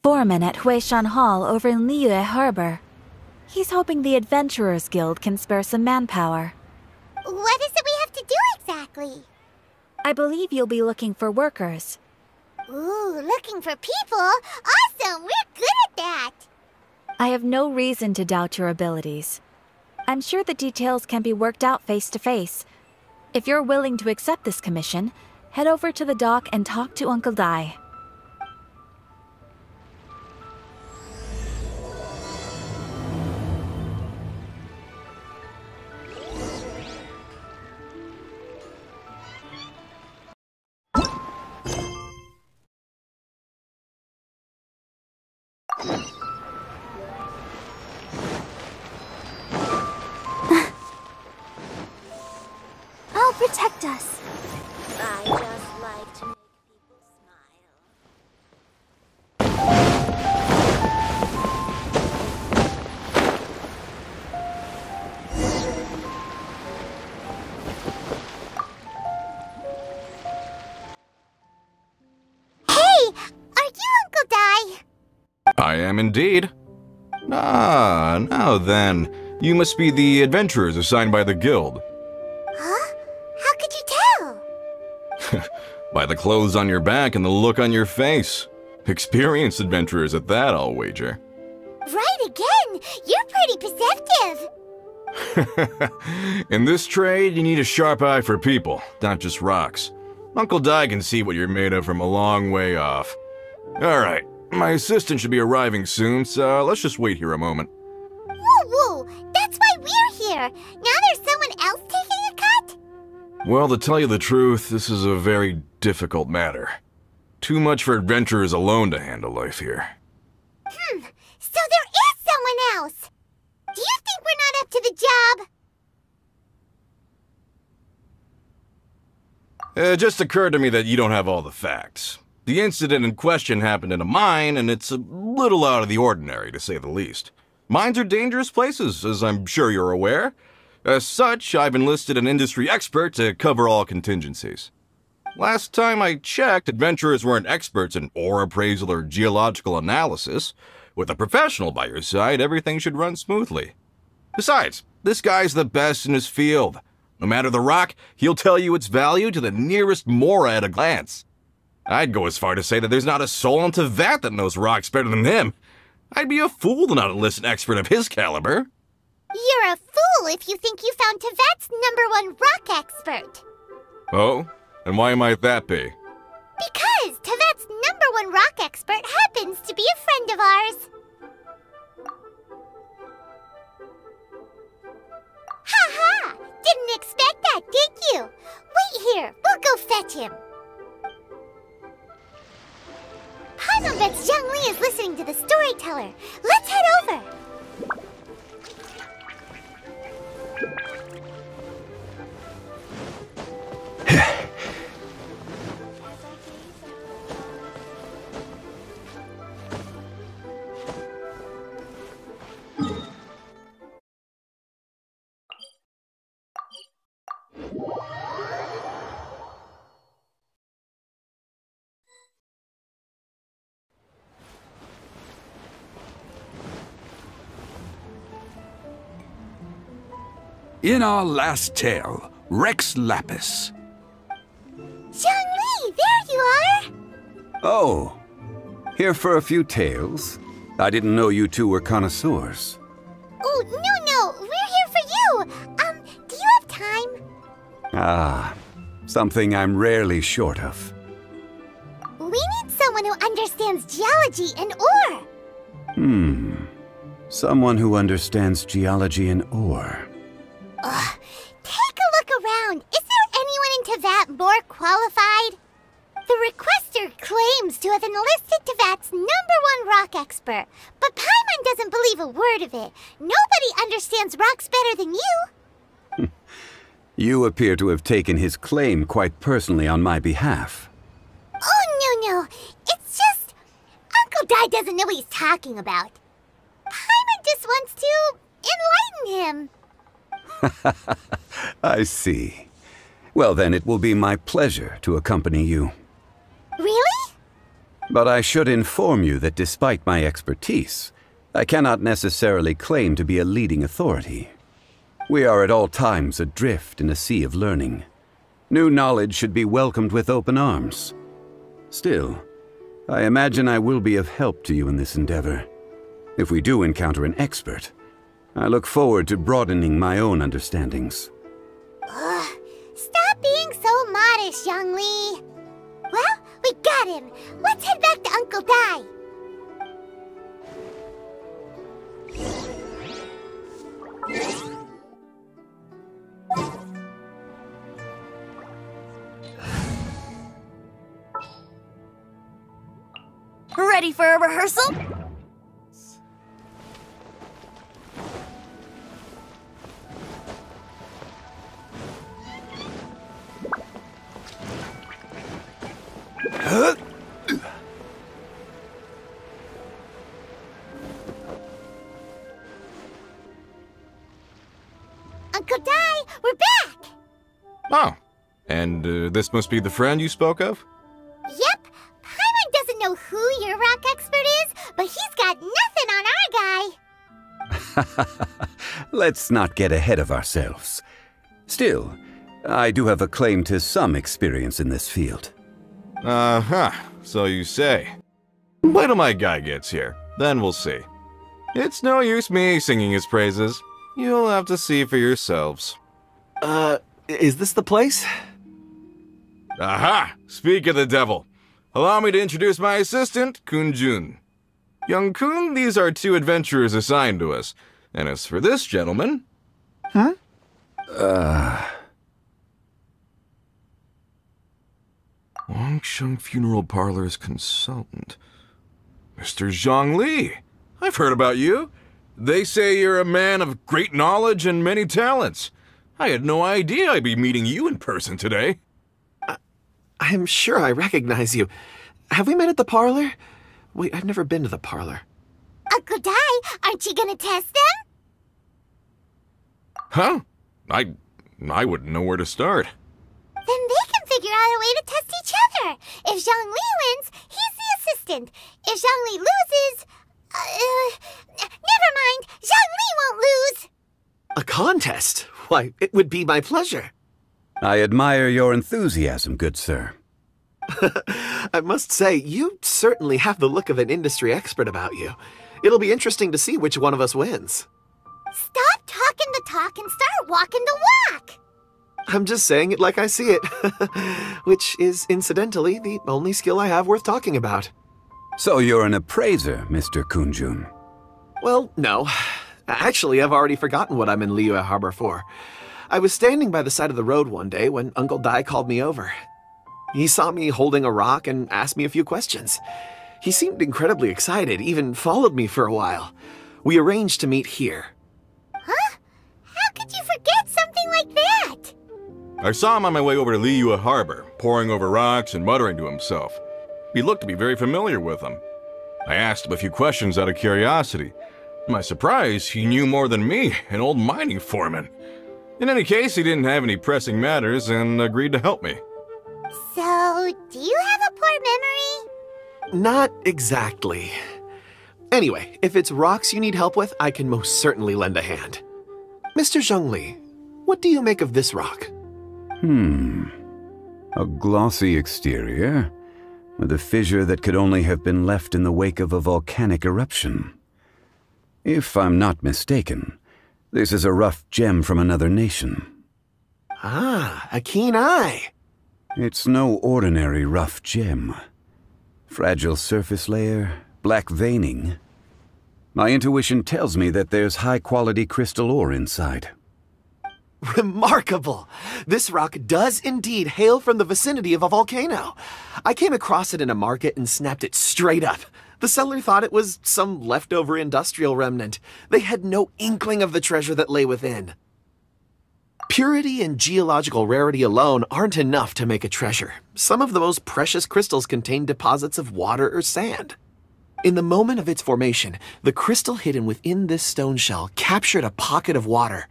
foreman at Huishan Hall over in Liyue Harbor. He's hoping the Adventurers Guild can spare some manpower. What is it we have to do exactly? I believe you'll be looking for workers. Ooh, looking for people? Awesome! We're good at that! I have no reason to doubt your abilities. I'm sure the details can be worked out face to face. If you're willing to accept this commission, head over to the dock and talk to Uncle Dai. I'll protect us. I just like to make people smile. Hey! Are you Uncle Dai? I am indeed. Ah, now then. You must be the adventurers assigned by the guild. Huh? How could you tell? By the clothes on your back and the look on your face. Experienced adventurers at that, I'll wager. Right again! You're pretty perceptive! In this trade, you need a sharp eye for people, not just rocks. Uncle Dai can see what you're made of from a long way off. Alright, my assistant should be arriving soon, so let's just wait here a moment. Woo-woo! That's why we're here! Now there's someone else taking a cut? Well, to tell you the truth, this is a very difficult matter. Too much for adventurers alone to handle life here. So there is someone else! Do you think we're not up to the job? It just occurred to me that you don't have all the facts. The incident in question happened in a mine, and it's a little out of the ordinary, to say the least. Mines are dangerous places, as I'm sure you're aware. As such, I've enlisted an industry expert to cover all contingencies. Last time I checked, adventurers weren't experts in ore appraisal or geological analysis. With a professional by your side, everything should run smoothly. Besides, this guy's the best in his field. No matter the rock, he'll tell you its value to the nearest mora at a glance. I'd go as far to say that there's not a soul on Teyvat that knows rocks better than him. I'd be a fool to not enlist an expert of his caliber. You're a fool if you think you found Teyvat's #1 rock expert. Oh? And why might that be? Because Teyvat's #1 rock expert happens to be a friend of ours. Ha-ha! Didn't expect that, did you? Wait here, we'll go fetch him. Paimon bets Zhang Li is listening to the storyteller. Let's head over. In our last tale, Rex Lapis. Zhang Li, there you are! Oh, here for a few tales? I didn't know you two were connoisseurs. Oh, no, we're here for you! Do you have time? Ah, something I'm rarely short of. We need someone who understands geology and ore! Someone who understands geology and ore. Take a look around. Is there anyone in Teyvat more qualified? The requester claims to have enlisted Teyvat's #1 rock expert, but Paimon doesn't believe a word of it. Nobody understands rocks better than you. You appear to have taken his claim quite personally on my behalf. Oh, no. It's just... Uncle Dai doesn't know what he's talking about. Paimon just wants to enlighten him. I see. Well, then it will be my pleasure to accompany you. Really? But I should inform you that despite my expertise, I cannot necessarily claim to be a leading authority. We are at all times adrift in a sea of learning. New knowledge should be welcomed with open arms. Still, I imagine I will be of help to you in this endeavor. If we do encounter an expert, I look forward to broadening my own understandings. Ugh, stop being so modest, Young Lee. Well, we got him. Let's head back to Uncle Dai. Ready for a rehearsal? Uncle Dai, we're back! Oh, and this must be the friend you spoke of? Yep. Paimon doesn't know who your rock expert is, but he's got nothing on our guy. Let's not get ahead of ourselves. Still, I do have a claim to some experience in this field. Uh-huh, so you say. Wait till my guy gets here, then we'll see. It's no use me singing his praises. You'll have to see for yourselves. Is this the place? Aha! Speak of the devil. Allow me to introduce my assistant, Kun-jun. Young Kun, these are two adventurers assigned to us. And as for this gentleman... Huh? Wangsheng Funeral Parlor's consultant. Mr. Zhang Li. I've heard about you. They say you're a man of great knowledge and many talents. I had no idea I'd be meeting you in person today. I'm sure I recognize you. Have we met at the parlor? Wait, I've never been to the parlor. Uncle Dai, aren't you gonna test them? Huh? I wouldn't know where to start. Then they can figure out a way to test each other. If Zhang Li wins, he's the assistant. If Zhang Li loses... never mind. Zhang Li won't lose. A contest? Why, it would be my pleasure. I admire your enthusiasm, good sir. I must say, you certainly have the look of an industry expert about you. It'll be interesting to see which one of us wins. Stop talking the talk and start walking the walk. I'm just saying it like I see it. Which is, incidentally, the only skill I have worth talking about. So you're an appraiser, Mr. Kun-jun. Well, no. Actually, I've already forgotten what I'm in Liyue Harbor for. I was standing by the side of the road one day when Uncle Dai called me over. He saw me holding a rock and asked me a few questions. He seemed incredibly excited, even followed me for a while. We arranged to meet here. Huh? How could you forget something like that? I saw him on my way over to Liyue Harbor, poring over rocks and muttering to himself. He looked to be very familiar with them. I asked him a few questions out of curiosity. To my surprise, he knew more than me, an old mining foreman. In any case, he didn't have any pressing matters and agreed to help me. So, do you have a poor memory? Not exactly. Anyway, if it's rocks you need help with, I can most certainly lend a hand. Mr. Zhang Li, what do you make of this rock? A glossy exterior, with a fissure that could only have been left in the wake of a volcanic eruption. If I'm not mistaken, this is a rough gem from another nation. Ah, a keen eye. It's no ordinary rough gem. Fragile surface layer, black veining. My intuition tells me that there's high-quality crystal ore inside. Remarkable! This rock does indeed hail from the vicinity of a volcano. I came across it in a market and snapped it straight up. The seller thought it was some leftover industrial remnant. They had no inkling of the treasure that lay within. Purity and geological rarity alone aren't enough to make a treasure. Some of the most precious crystals contain deposits of water or sand. In the moment of its formation, the crystal hidden within this stone shell captured a pocket of water.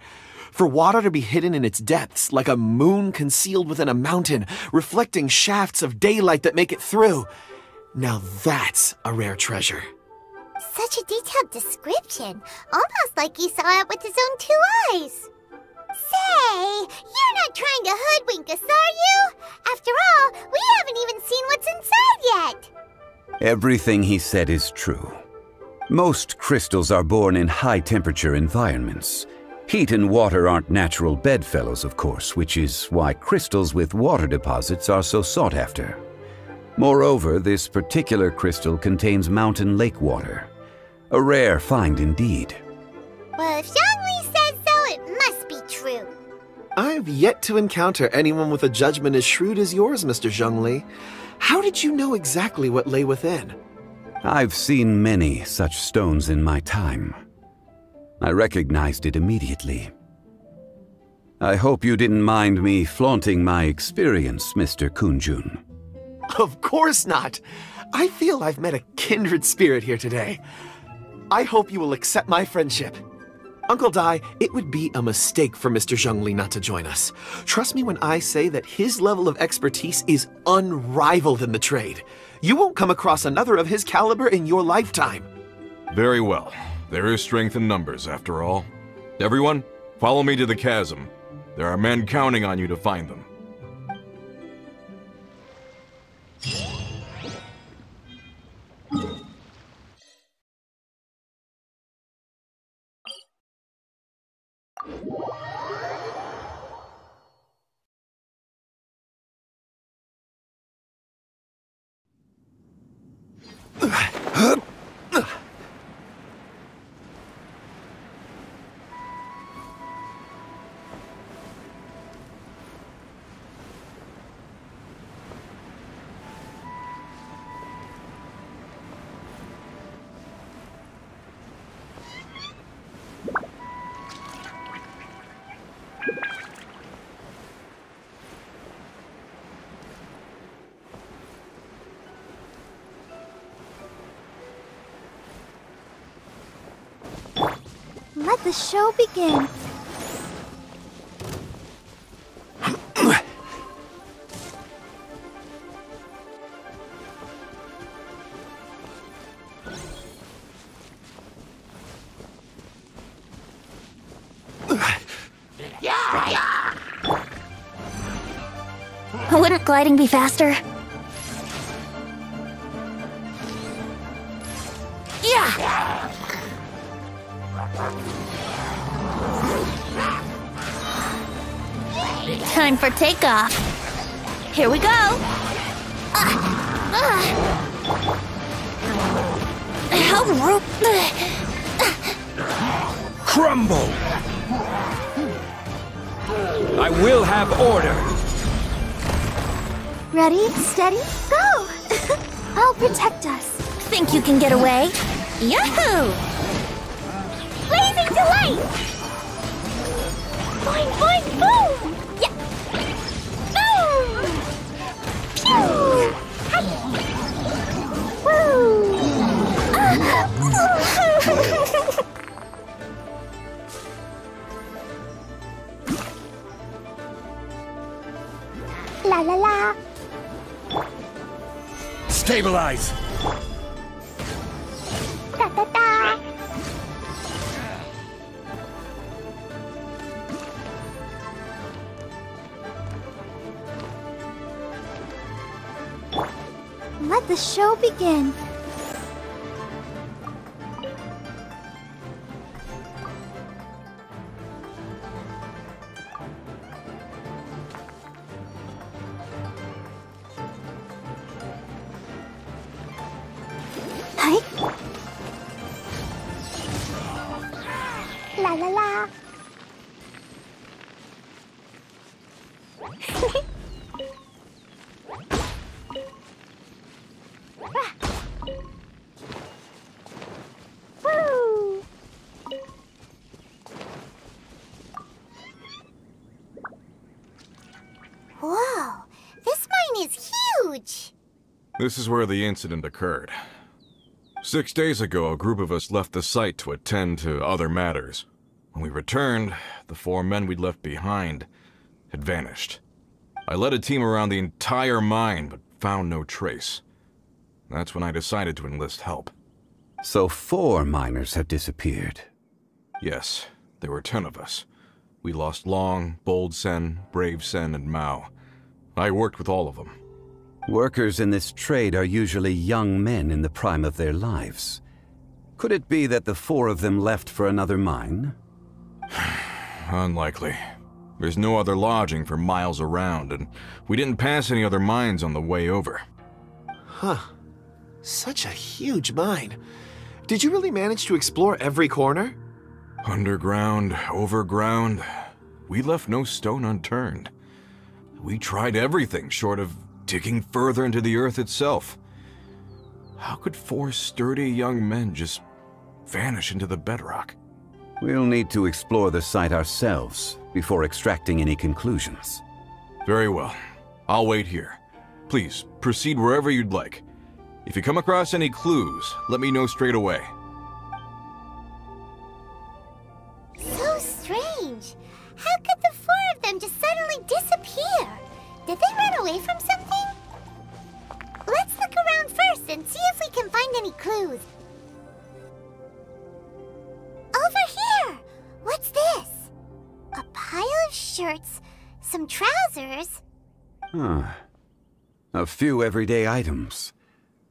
For water to be hidden in its depths, like a moon concealed within a mountain, reflecting shafts of daylight that make it through. Now that's a rare treasure. Such a detailed description, almost like he saw it with his own 2 eyes. Say, you're not trying to hoodwink us, are you? After all, we haven't even seen what's inside yet. Everything he said is true. Most crystals are born in high-temperature environments. Heat and water aren't natural bedfellows, of course, which is why crystals with water deposits are so sought after. Moreover, this particular crystal contains mountain lake water. A rare find indeed. Well, if Zhongli says so, it must be true. I've yet to encounter anyone with a judgment as shrewd as yours, Mr. Zhongli. How did you know exactly what lay within? I've seen many such stones in my time. I recognized it immediately. I hope you didn't mind me flaunting my experience, Mr. Kunjun. Of course not. I feel I've met a kindred spirit here today. I hope you will accept my friendship. Uncle Dai, it would be a mistake for Mr. Zhongli not to join us. Trust me when I say that his level of expertise is unrivaled in the trade. You won't come across another of his caliber in your lifetime. Very well. There is strength in numbers, after all. Everyone, follow me to the chasm. There are men counting on you to find them. Let the show begin. Wouldn't gliding be faster? Yeah! Time for takeoff. Here we go. How rude. Crumble! I will have order. Ready, steady, go! I'll protect us. Think you can get away? Yahoo! Blazing to light! Boing, boing, boom! Yeah! Boom! Pew! Hi! Woo! La la la! Stabilize! Da da da! Let the show begin. Hi. La la la. Woo! Whoa, this mine is huge! This is where the incident occurred. 6 days ago, a group of us left the site to attend to other matters. When we returned, the 4 men we'd left behind had vanished. I led a team around the entire mine, but found no trace. That's when I decided to enlist help. So 4 miners have disappeared. Yes, there were 10 of us. We lost Long, Bold Sen, Brave Sen, and Mao. I worked with all of them. Workers in this trade are usually young men in the prime of their lives. Could it be that the 4 of them left for another mine? Unlikely. There's no other lodging for miles around, and we didn't pass any other mines on the way over. Huh. Such a huge mine. Did you really manage to explore every corner? Underground, overground, we left no stone unturned. We tried everything short of digging further into the earth itself. How could 4 sturdy young men just vanish into the bedrock? We'll need to explore the site ourselves before extracting any conclusions. Very well. I'll wait here. Please, proceed wherever you'd like. If you come across any clues, let me know straight away. So strange. How could the 4 of them just suddenly disappear? Did they run away from something? Let's look around first and see if we can find any clues. Over here! What's this? A pile of shirts, some trousers. A few everyday items.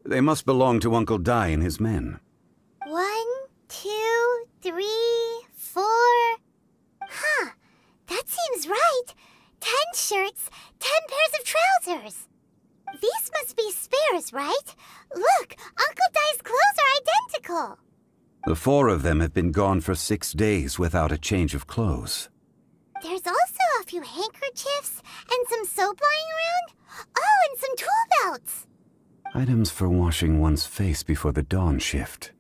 They must belong to Uncle Dai and his men. 1, 2, 3, 4. Huh, that seems right. 10 shirts, 10 pairs of trousers. These must be spares, right? Look, Uncle Dai's clothes are identical. The 4 of them have been gone for 6 days without a change of clothes. There's also a few handkerchiefs and some soap lying around. Oh, and some tool belts. Items for washing one's face before the dawn shift.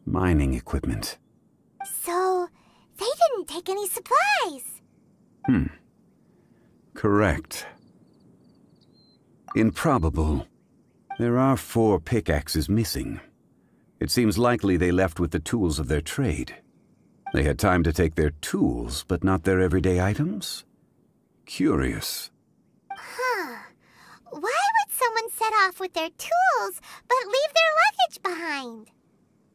Mining equipment. So, they didn't take any supplies. Correct. Improbable. There are 4 pickaxes missing. It seems likely they left with the tools of their trade. They had time to take their tools, but not their everyday items? Curious. Huh. Why would someone set off with their tools, but leave their luggage behind?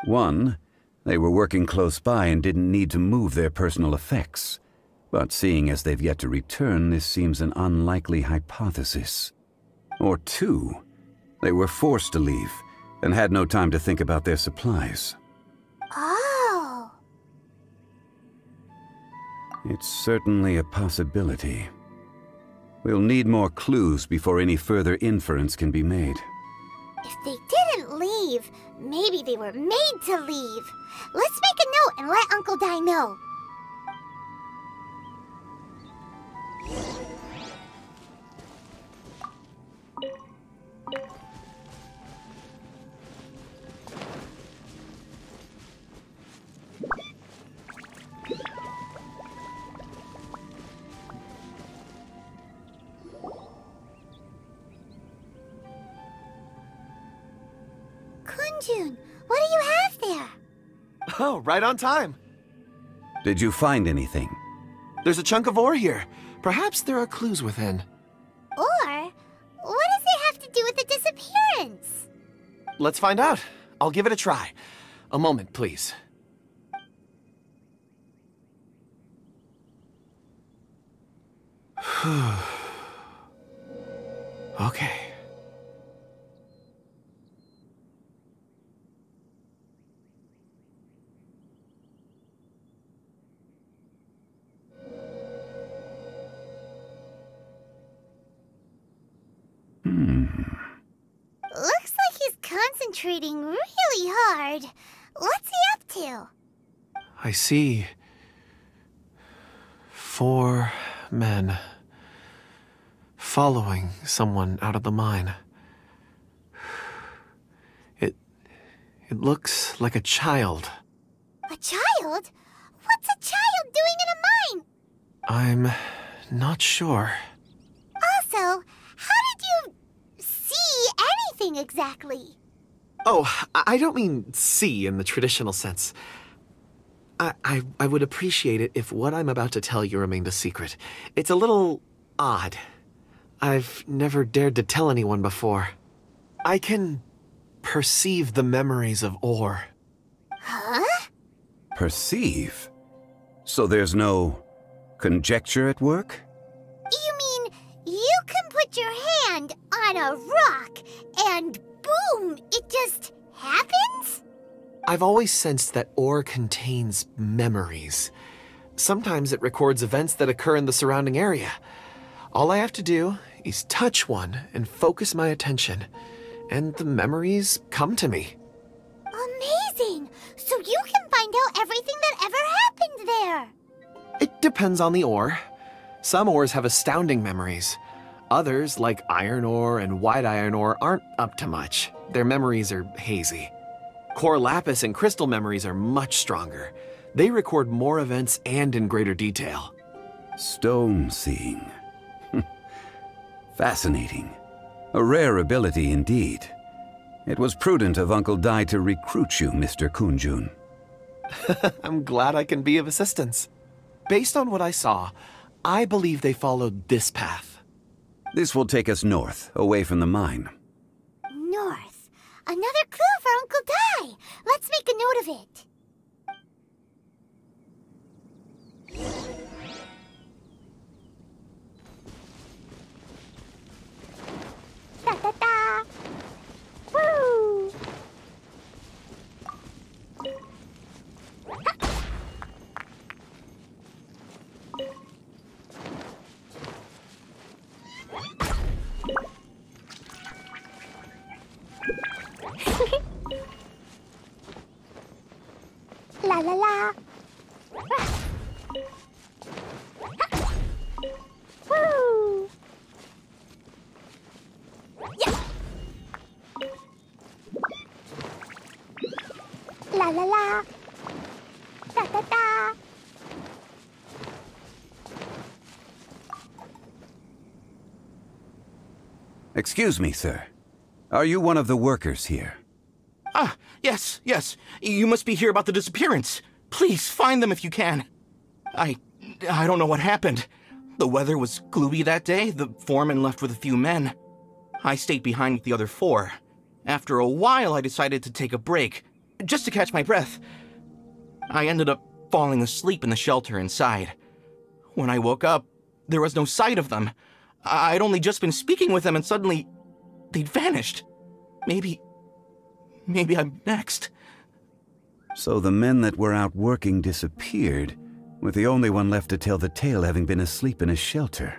1, they were working close by and didn't need to move their personal effects. But seeing as they've yet to return, this seems an unlikely hypothesis. Or 2, they were forced to leave and had no time to think about their supplies. Oh. It's certainly a possibility. We'll need more clues before any further inference can be made. If they didn't leave, maybe they were made to leave. Let's make a note and let Uncle Dai know. Kunjun, what do you have there? Oh, right on time. Did you find anything? There's a chunk of ore here. Perhaps there are clues within. Or, what does it have to do with the disappearance? Let's find out. I'll give it a try. A moment, please. Okay. Looks like he's concentrating really hard. What's he up to? I see 4 men following someone out of the mine. It looks like a child. A child? What's a child doing in a mine? I'm not sure. Also, how did you see anything exactly? Oh, I don't mean see in the traditional sense. I would appreciate it if what I'm about to tell you remained a secret. It's a little odd. I've never dared to tell anyone before. I can perceive the memories of ore. Huh? Perceive? So there's no conjecture at work? You mean you can put your hand on a rock and boom, it just happens? I've always sensed that ore contains memories. Sometimes it records events that occur in the surrounding area. All I have to do is touch one and focus my attention, and the memories come to me. Amazing! So you can find out everything that ever happened there. It depends on the ore. Some ores have astounding memories. Others, like iron ore and white iron ore, aren't up to much. Their memories are hazy. Core lapis and crystal memories are much stronger. They record more events and in greater detail. Stone seeing. Fascinating. A rare ability indeed. It was prudent of Uncle Dai to recruit you, Mr. Kunjun. I'm glad I can be of assistance. Based on what I saw, I believe they followed this path. This will take us north, away from the mine. North. Another clue for Uncle Dai. Let's make a note of it. Da-da-da. Woo! La la la. Woo! Yeah. La la la. Da da da. Excuse me, sir. Are you one of the workers here? Ah, yes. You must be here about the disappearance. Please, find them if you can. I don't know what happened. The weather was gloomy that day. The foreman left with a few men. I stayed behind with the other 4. After a while, I decided to take a break, just to catch my breath. I ended up falling asleep in the shelter inside. When I woke up, there was no sight of them. I'd only just been speaking with them and suddenly they'd vanished. Maybe I'm next. So the men that were out working disappeared, with the only one left to tell the tale having been asleep in a shelter.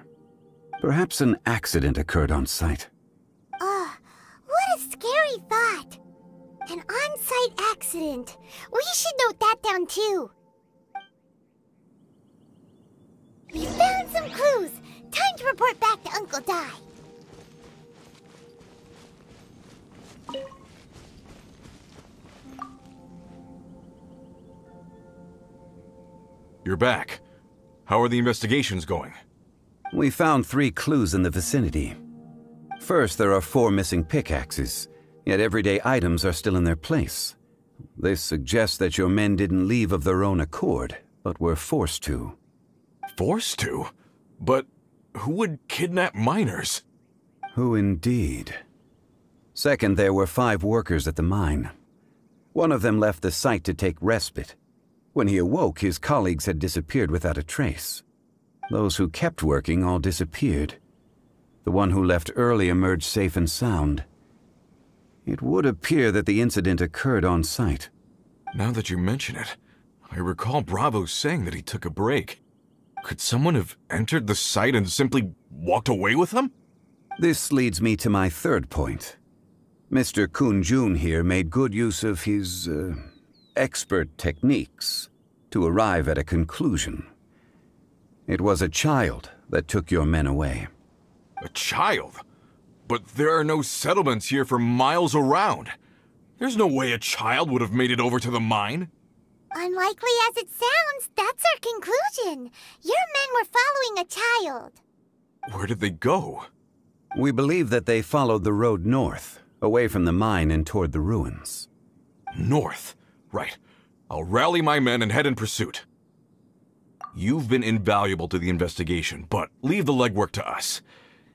Perhaps an accident occurred on site. What a scary thought. An on-site accident. We should note that down too. We found some clues. Time to report back to Uncle Dai. You're back. How are the investigations going? We found 3 clues in the vicinity. First, there are 4 missing pickaxes, yet everyday items are still in their place. This suggests that your men didn't leave of their own accord, but were forced to. Forced to? But who would kidnap miners? Who indeed? Second, there were 5 workers at the mine. One of them left the site to take respite. When he awoke, his colleagues had disappeared without a trace. Those who kept working all disappeared. The one who left early emerged safe and sound. It would appear that the incident occurred on site. Now that you mention it, I recall Bravo saying that he took a break. Could someone have entered the site and simply walked away with them? This leads me to my third point. Mr. Kunjun here made good use of his, expert techniques to arrive at a conclusion. It was a child that took your men away. A child? But there are no settlements here for miles around. There's no way a child would have made it over to the mine. Unlikely as it sounds, that's our conclusion. Your men were following a child. Where did they go? We believe that they followed the road north, away from the mine and toward the ruins. North? Right. I'll rally my men and head in pursuit. You've been invaluable to the investigation, but leave the legwork to us.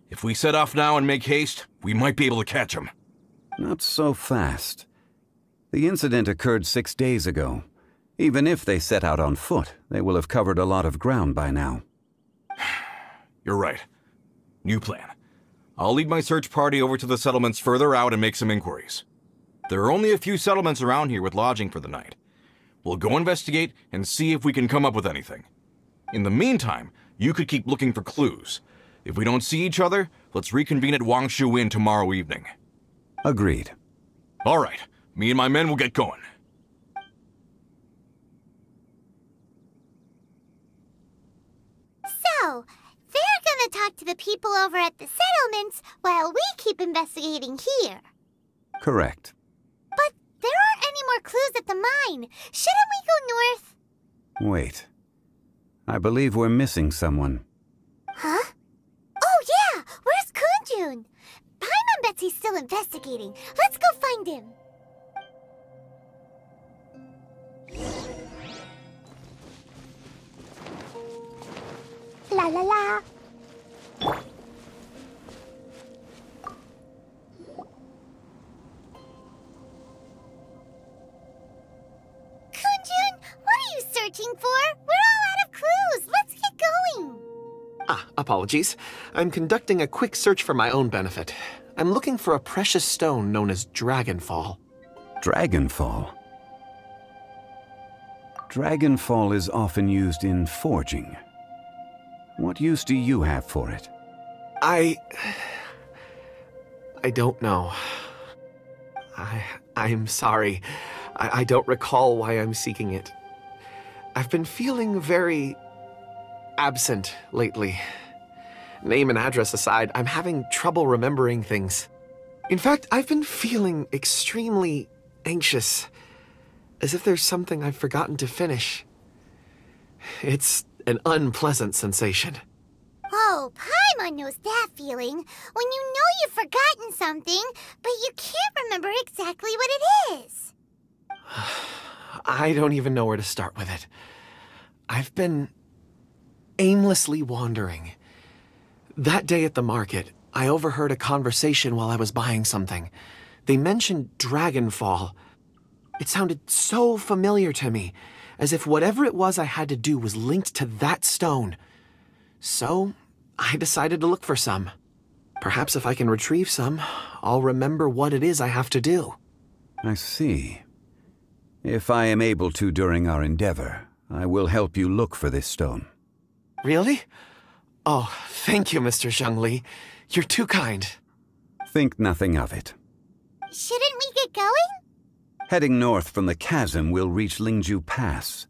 If we set off now and make haste, we might be able to catch them. Not so fast. The incident occurred 6 days ago. Even if they set out on foot, they will have covered a lot of ground by now. You're right. New plan. I'll lead my search party over to the settlements further out and make some inquiries. There are only a few settlements around here with lodging for the night. We'll go investigate and see if we can come up with anything. In the meantime, you could keep looking for clues. If we don't see each other, let's reconvene at Wangshu Inn tomorrow evening. Agreed. All right. Me and my men will get going. So, they're gonna talk to the people over at the settlements while we keep investigating here. Correct. But there aren't any more clues at the mine. Shouldn't we go north? Wait. I believe we're missing someone. Huh? Oh yeah! Where's Kunjun? Paimon bets he's still investigating. Let's go find him. La la la. Kunjun, what are you searching for? We're all out of clues. Let's get going. Apologies. I'm conducting a quick search for my own benefit. I'm looking for a precious stone known as Dragonfall. Dragonfall? Dragonfall is often used in forging. What use do you have for it? I don't know. I'm sorry. I don't recall why I'm seeking it. I've been feeling very absent lately. Name and address aside, I'm having trouble remembering things. In fact, I've been feeling extremely anxious, as if there's something I've forgotten to finish. It's an unpleasant sensation. Oh, Paimon knows that feeling. When you know you've forgotten something, but you can't remember exactly what it is. I don't even know where to start with it. I've been aimlessly wandering. That day at the market, I overheard a conversation while I was buying something. They mentioned Dragonfall. It sounded so familiar to me, as if whatever it was I had to do was linked to that stone. So, I decided to look for some. Perhaps if I can retrieve some, I'll remember what it is I have to do. I see. If I am able to during our endeavor, I will help you look for this stone. Really? Oh, thank you, Mr. Zhengli. You're too kind. Think nothing of it. Shouldn't we get going? Heading north from the chasm, we'll reach Lingju Pass.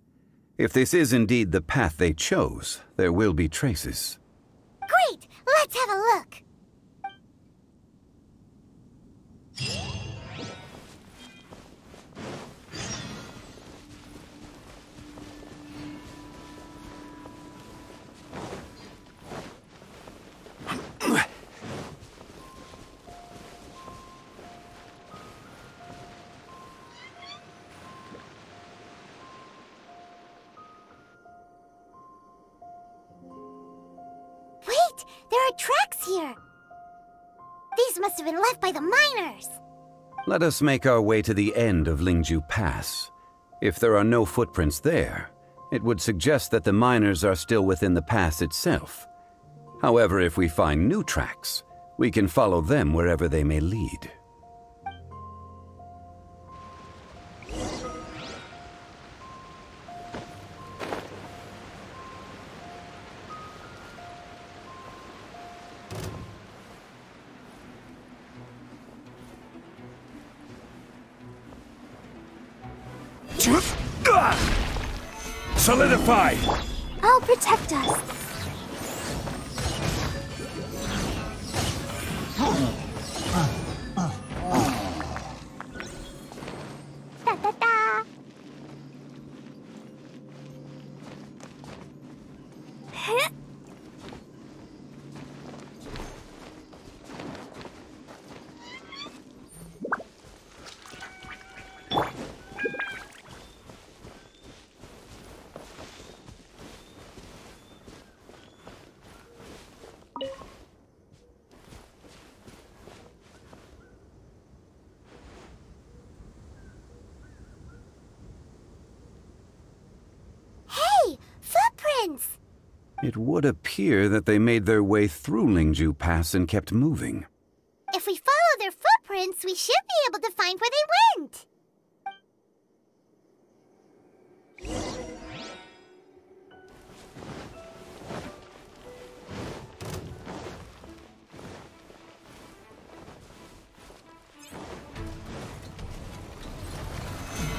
If this is indeed the path they chose, there will be traces. Great! Let's have a look. Wait! There are tracks here! These must have been left by the miners! Let us make our way to the end of Lingju Pass. If there are no footprints there, it would suggest that the miners are still within the pass itself. However, if we find new tracks, we can follow them wherever they may lead. Solidify! I'll protect us. Da da da. footprints? It would appear that they made their way through Lingju Pass and kept moving. If we follow their footprints, we should be able to find where they went.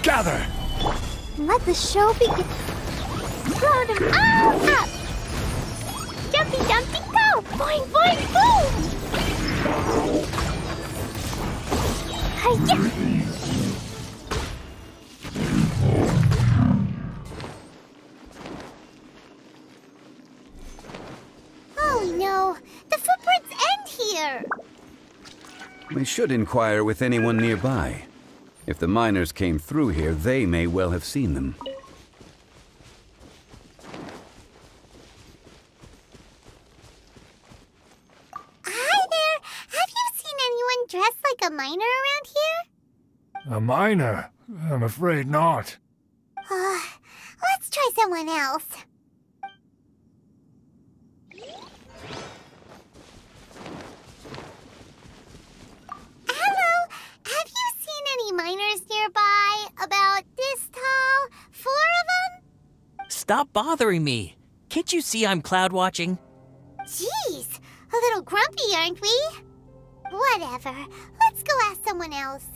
Gather! Let the show begin. Throw them all up! Jumpy, dumpty, go! Boing, boing, boom! Hi-ya! Oh no! The footprints end here! We should inquire with anyone nearby. If the miners came through here, they may well have seen them. Hi there! Have you seen anyone dressed like a miner around here? A miner? I'm afraid not. Let's try someone else. Hello! Have you seen any miners nearby? About this tall? 4 of them? Stop bothering me. Can't you see I'm cloud watching? Jeez, a little grumpy, aren't we? Whatever. Let's go ask someone else.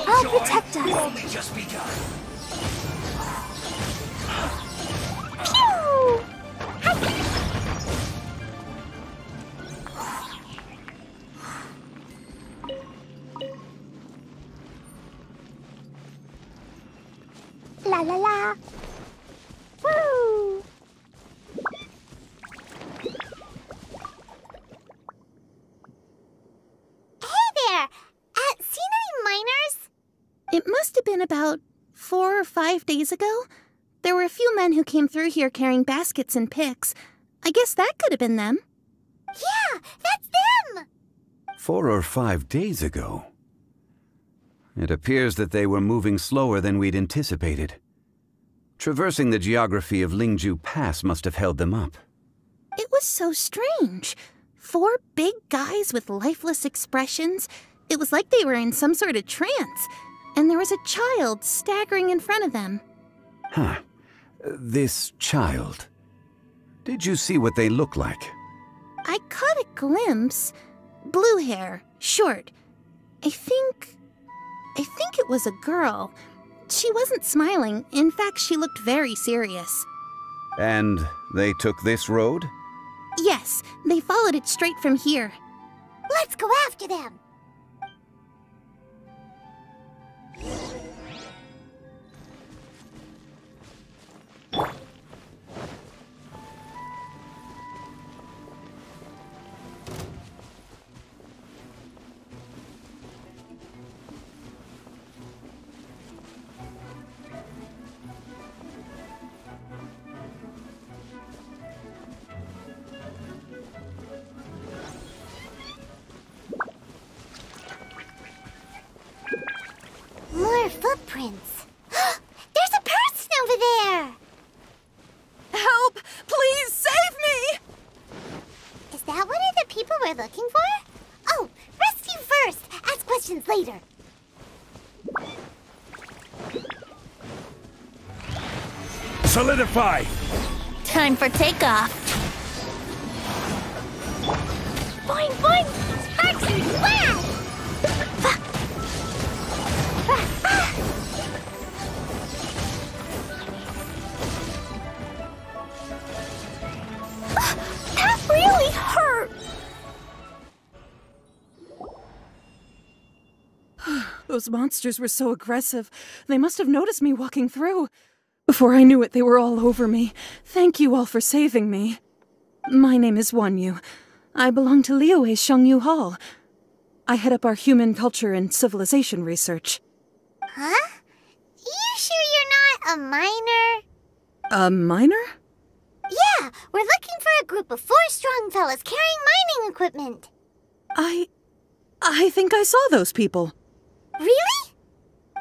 I'll protect us. Only just begun. Pew! La la la. Woo! Hey there! Seen any miners? It must have been about 4 or 5 days ago. There were a few men who came through here carrying baskets and picks. I guess that could have been them. Yeah, that's them! 4 or 5 days ago. It appears that they were moving slower than we'd anticipated. Traversing the geography of Lingju Pass must have held them up. It was so strange. 4 big guys with lifeless expressions. It was like they were in some sort of trance. And there was a child staggering in front of them. Huh. This child. Did you see what they look like? I caught a glimpse. Blue hair, short. I think it was a girl. She wasn't smiling. In fact, she looked very serious. And they took this road? Yes, they followed it straight from here. Let's go after them! More footprints. There's a person over there! Help! Please save me! Is that one of the people we're looking for? Oh, rescue first! Ask questions later. Solidify! Time for takeoff. Boing, boing! Sparks and flash! That really hurt! Those monsters were so aggressive. They must have noticed me walking through. Before I knew it, they were all over me. Thank you all for saving me. My name is Wanyu. I belong to Liyue's Shengyu Hall. I head up our human culture and civilization research. Huh? You sure you're not a miner? A miner? Yeah, We're looking for a group of 4 strong fellas carrying mining equipment. I think I saw those people. Really?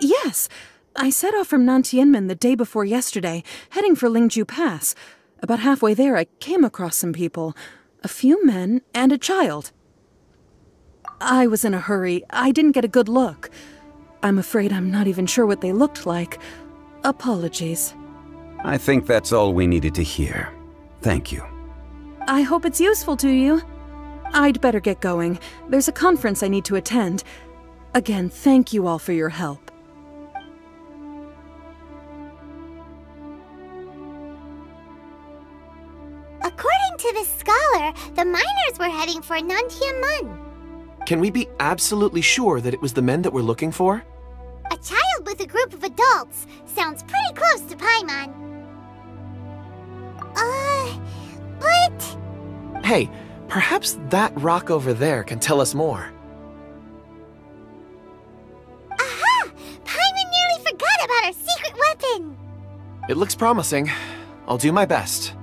Yes. I set off from Nantianmen the day before yesterday, heading for Lingju Pass. About halfway there, I came across some people. A few men and a child. I was in a hurry. I didn't get a good look. I'm afraid I'm not even sure what they looked like. Apologies. I think that's all we needed to hear. Thank you. I hope it's useful to you. I'd better get going. There's a conference I need to attend. Again, thank you all for your help. According to this scholar, the miners were heading for Nantianmen. Can we be absolutely sure that it was the men that we're looking for? A child with a group of adults sounds pretty close to Paimon. But... Hey, perhaps that rock over there can tell us more. Aha! Paimon nearly forgot about our secret weapon! It looks promising. I'll do my best.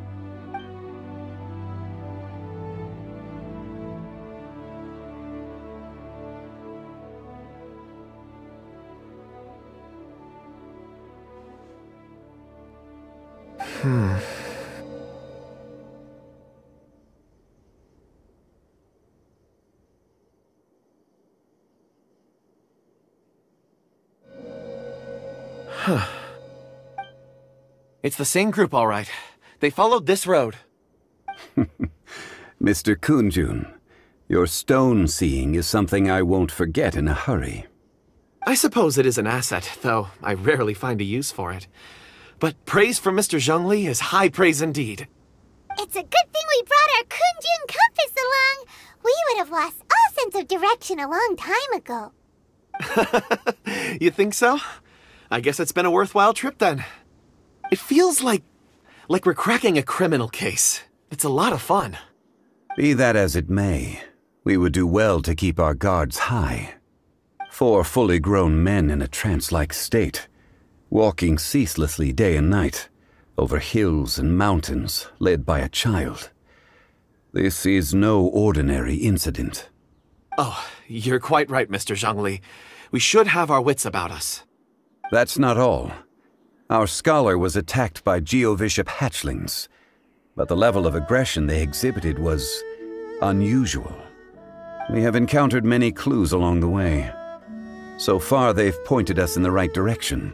It's the same group, all right. They followed this road. Mr. Kunjun, your stone seeing is something I won't forget in a hurry. I suppose it is an asset, though I rarely find a use for it. But praise from Mr. Zhongli is high praise indeed. It's a good thing we brought our Kunjun compass along. We would have lost all sense of direction a long time ago. You think so? I guess it's been a worthwhile trip then. It feels like we're cracking a criminal case. It's a lot of fun. Be that as it may, we would do well to keep our guards high. 4 fully grown men in a trance-like state, walking ceaselessly day and night, over hills and mountains, led by a child. This is no ordinary incident. Oh, you're quite right, Mr. Zhongli. We should have our wits about us. That's not all. Our scholar was attacked by Geovishap hatchlings, but the level of aggression they exhibited was unusual. We have encountered many clues along the way. So far, they've pointed us in the right direction.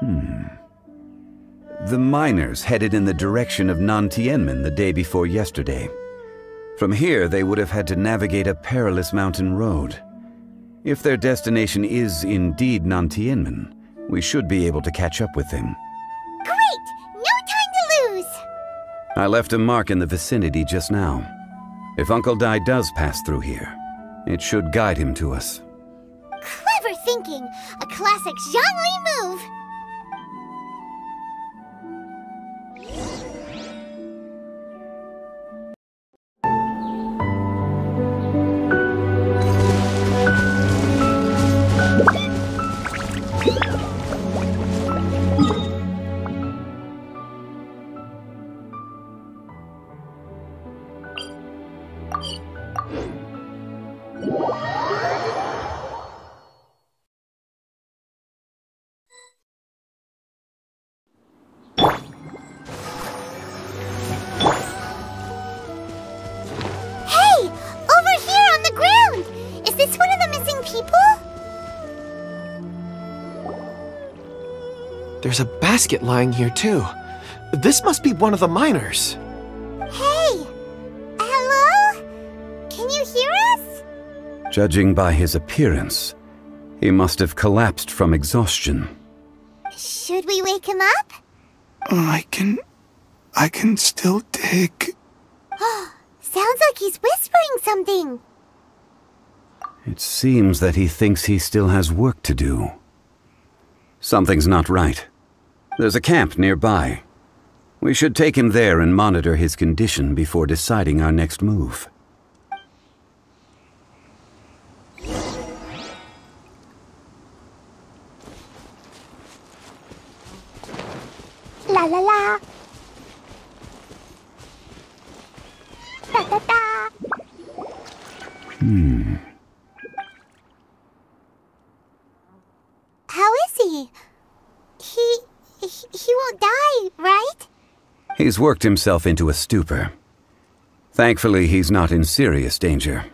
The miners headed in the direction of Nantianmen the day before yesterday. From here, they would have had to navigate a perilous mountain road. If their destination is indeed Nantianmen, we should be able to catch up with them. Great! No time to lose! I left a mark in the vicinity just now. If Uncle Dai does pass through here, it should guide him to us. Clever thinking! A classic Zhongli move! There's a basket lying here, too. This must be one of the miners. Hey! Hello? Can you hear us? Judging by his appearance, he must have collapsed from exhaustion. Should we wake him up? I can still dig. Sounds like he's whispering something. It seems that he thinks he still has work to do. Something's not right. There's a camp nearby. We should take him there and monitor his condition before deciding our next move. La la la. Da da da. How is he? He won't die, right? He's worked himself into a stupor. Thankfully, he's not in serious danger.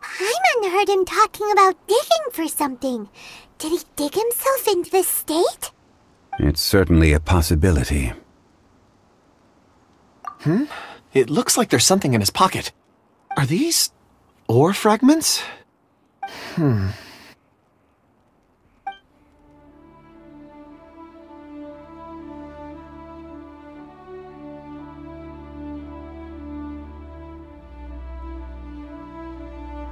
Paimon heard him talking about digging for something. Did he dig himself into this state? It's certainly a possibility. It looks like there's something in his pocket. Are these ore fragments?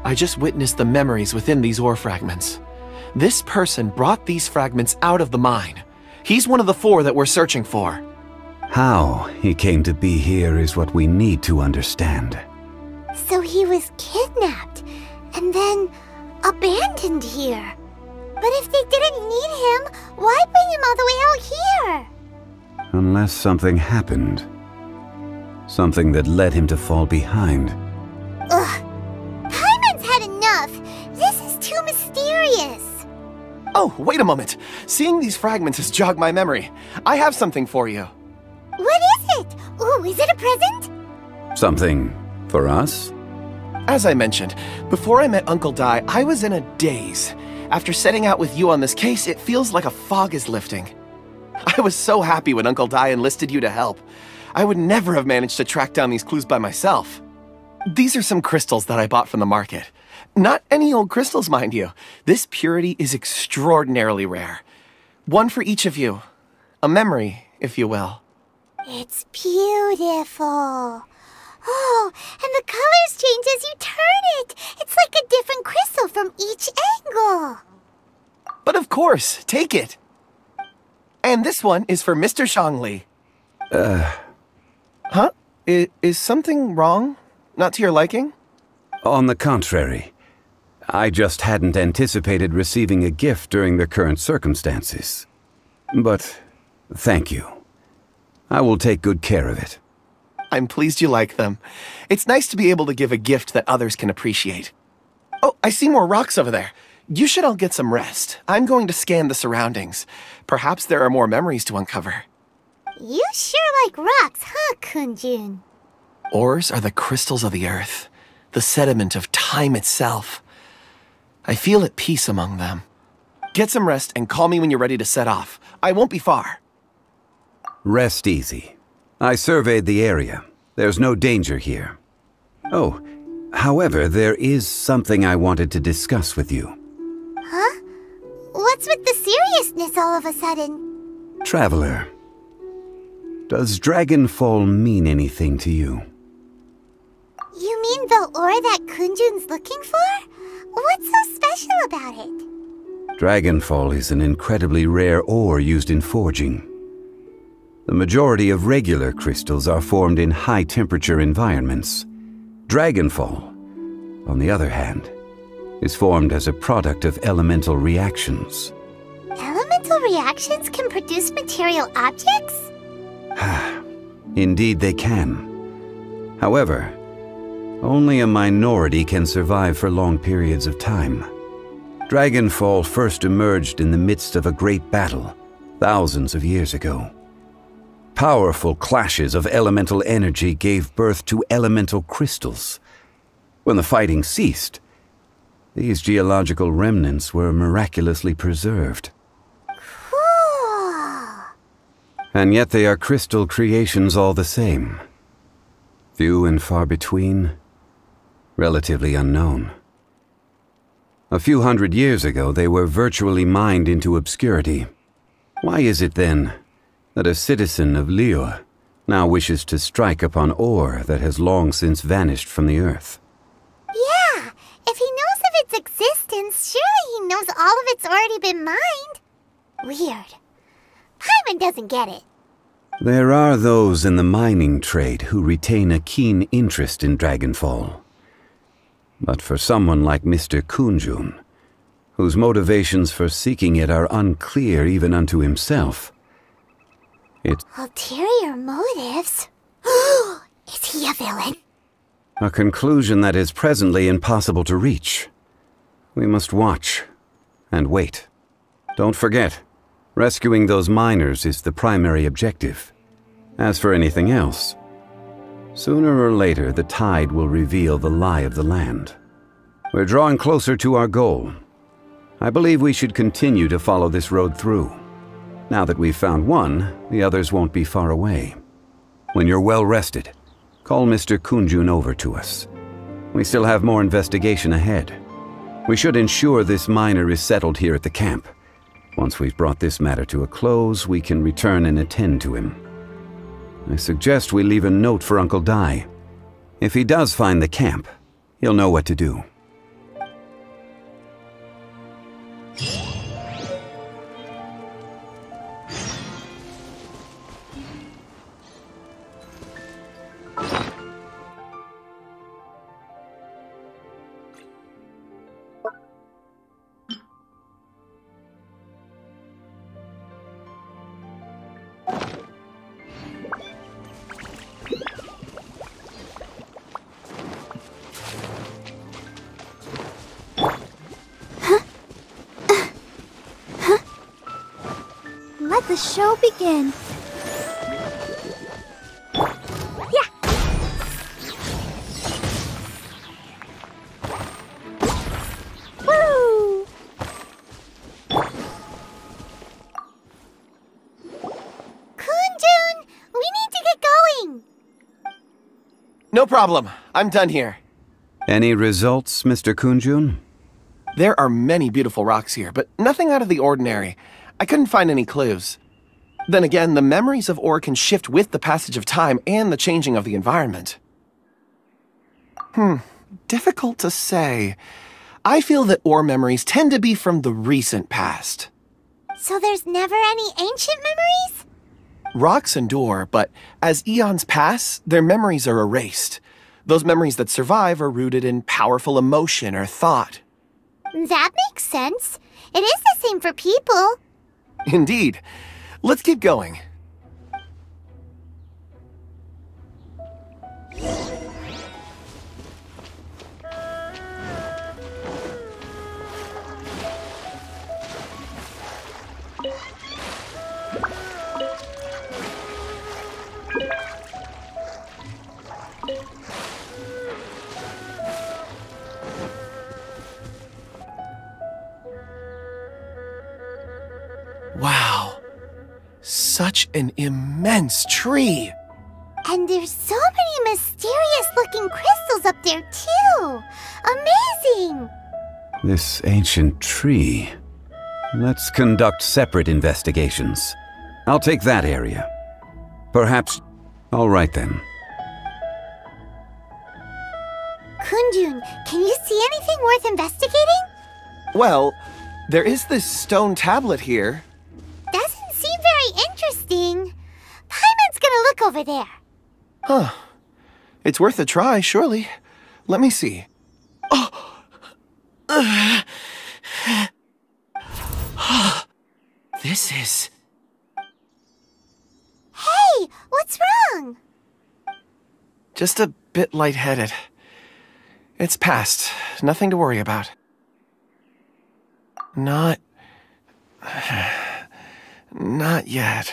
I just witnessed the memories within these ore fragments. This person brought these fragments out of the mine. He's one of the 4 that we're searching for. How he came to be here is what we need to understand. So he was kidnapped and then abandoned here. But if they didn't need him, why bring him all the way out here? Unless something happened. Something that led him to fall behind. Ugh. Paimon's had enough. This is too mysterious. Oh, wait a moment. Seeing these fragments has jogged my memory. I have something for you. What is it? Ooh, is it a present? Something for us? As I mentioned, before I met Uncle Dai, I was in a daze. After setting out with you on this case, it feels like a fog is lifting. I was so happy when Uncle Dai enlisted you to help. I would never have managed to track down these clues by myself. These are some crystals that I bought from the market. Not any old crystals, mind you. This purity is extraordinarily rare. One for each of you. A memory, if you will. It's beautiful. Oh, and the colors change as you turn it. It's like a different crystal from each angle. But of course, take it. And this one is for Mr. Shangli. Huh? Is something wrong? Not to your liking? On the contrary. I just hadn't anticipated receiving a gift during the current circumstances. But thank you. I will take good care of it. I'm pleased you like them. It's nice to be able to give a gift that others can appreciate. Oh, I see more rocks over there. You should all get some rest. I'm going to scan the surroundings. Perhaps there are more memories to uncover. You sure like rocks, huh, Kunjun? Ores are the crystals of the earth, the sediment of time itself. I feel at peace among them. Get some rest and call me when you're ready to set off. I won't be far. Rest easy. I surveyed the area. There's no danger here. Oh, however, there is something I wanted to discuss with you. Huh? What's with the seriousness all of a sudden? Traveler, does Dragonfall mean anything to you? You mean the ore that Kunjun's looking for? What's so special about it? Dragonfall is an incredibly rare ore used in forging. The majority of regular crystals are formed in high-temperature environments. Dragonfall, on the other hand, is formed as a product of elemental reactions. Elemental reactions can produce material objects? Indeed they can. However, only a minority can survive for long periods of time. Dragonfall first emerged in the midst of a great battle, thousands of years ago. Powerful clashes of elemental energy gave birth to elemental crystals. When the fighting ceased, these geological remnants were miraculously preserved. Cool. And yet they are crystal creations all the same. Few and far between, relatively unknown. A few hundred years ago, they were virtually mined into obscurity. Why is it then that a citizen of Liyue now wishes to strike upon ore that has long since vanished from the earth? Yeah, if he knows of its existence, surely he knows all of it's already been mined. Weird. Paimon doesn't get it. There are those in the mining trade who retain a keen interest in Dragonfall. But for someone like Mr. Kunjun, whose motivations for seeking it are unclear even unto himself, Ulterior motives? Is he a villain? A conclusion that is presently impossible to reach. We must watch and wait. Don't forget, rescuing those miners is the primary objective. As for anything else, sooner or later the tide will reveal the lie of the land. We're drawing closer to our goal. I believe we should continue to follow this road through. Now that we've found one, the others won't be far away. When you're well rested, call Mr. Kunjun over to us. We still have more investigation ahead. We should ensure this miner is settled here at the camp. Once we've brought this matter to a close, we can return and attend to him. I suggest we leave a note for Uncle Dai. If he does find the camp, he'll know what to do. Let the show begin. Yeah. Woo! Kunjun, we need to get going. No problem. I'm done here. Any results, Mr. Kunjun? There are many beautiful rocks here, but nothing out of the ordinary. I couldn't find any clues. Then again, the memories of ore can shift with the passage of time and the changing of the environment. Difficult to say. I feel that ore memories tend to be from the recent past. So there's never any ancient memories? Rocks endure, but as eons pass, their memories are erased. Those memories that survive are rooted in powerful emotion or thought. That makes sense. It is the same for people. Indeed. Let's keep going. Wow. Such an immense tree. And there's so many mysterious-looking crystals up there, too. Amazing! This ancient tree. Let's conduct separate investigations. I'll take that area. Perhaps... All right, then. Kunjun, can you see anything worth investigating? Well, there is this stone tablet here. Doesn't seem very interesting. Paimon's gonna look over there. Huh. It's worth a try, surely. Let me see. This is... Hey, what's wrong? just a bit lightheaded. It's past. Nothing to worry about. Not yet.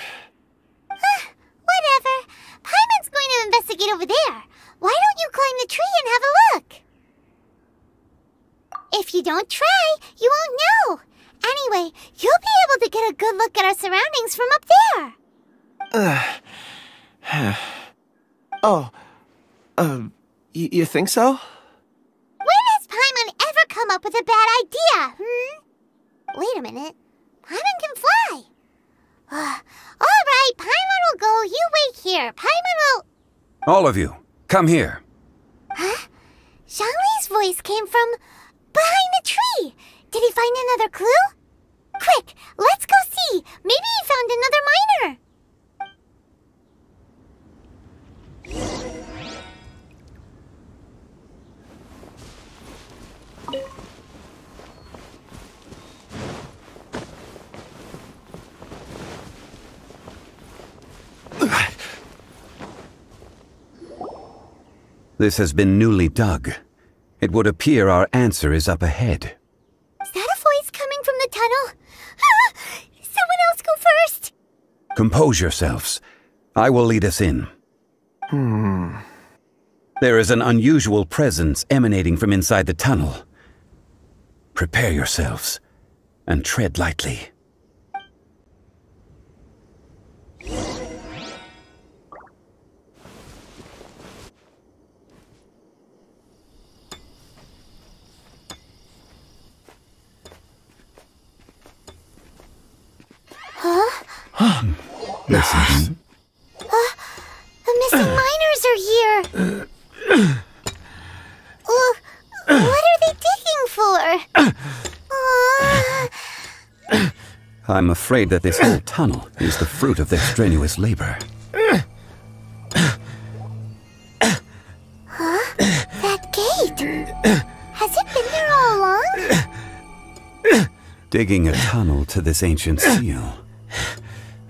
Whatever. Paimon's going to investigate over there. Why don't you climb the tree and have a look? If you don't try, you won't know. Anyway, you'll be able to get a good look at our surroundings from up there. You think so? When has Paimon ever come up with a bad idea, Wait a minute. Paimon can fly. All right, Paimon will go. You wait here. Paimon will... All of you, come here. Huh? Zhongli's voice came from behind the tree. Did he find another clue? Quick, let's go see. Maybe he found another miner. This has been newly dug. It would appear our answer is up ahead. Is that a voice coming from the tunnel? Ah! Someone else go first! Compose yourselves. I will lead us in. There is an unusual presence emanating from inside the tunnel. Prepare yourselves, and tread lightly. Listen. The missing miners are here! What are they digging for? I'm afraid that this whole tunnel is the fruit of their strenuous labor. That gate! Has it been there all along? Digging a tunnel to this ancient seal.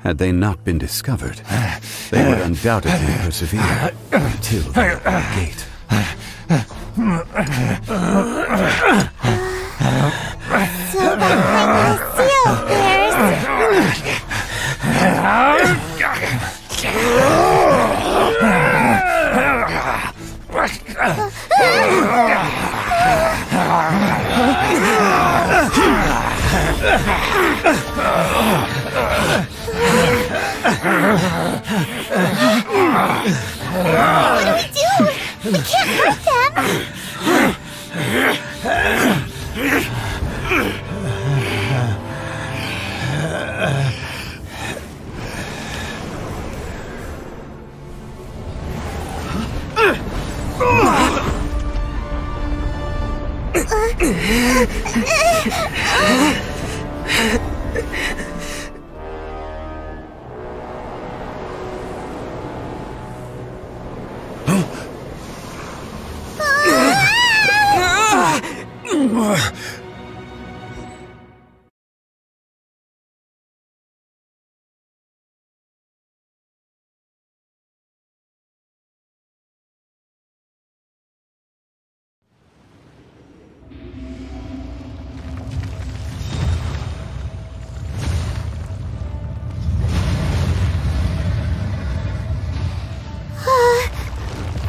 Had they not been discovered, they would undoubtedly persevere until they opened the gate. So behind the seal What do we do? We can't hurt them!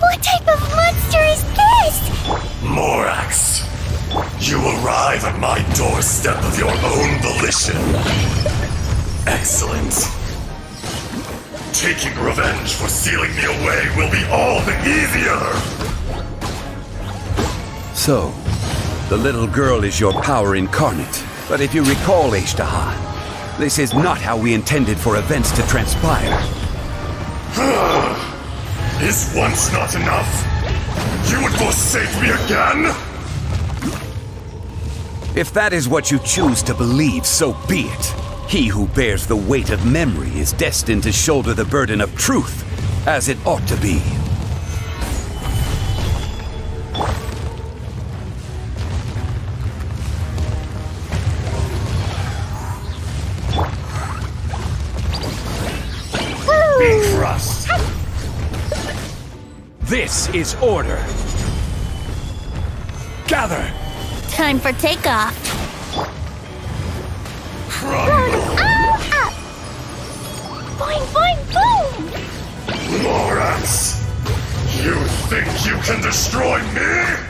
What type of monster is this? Morax, you arrive at my doorstep of your own volition. Excellent. Taking revenge for sealing me away will be all the easier! So, the little girl is your power incarnate. But if you recall, Ishtaha, this is not how we intended for events to transpire. Is once not enough? You would forsake me again? If that is what you choose to believe, so be it. He who bears the weight of memory is destined to shoulder the burden of truth, as it ought to be. Be crushed. This is order. Gather. Time for takeoff. Up! Boing, boing, boom! Morax, you think you can destroy me?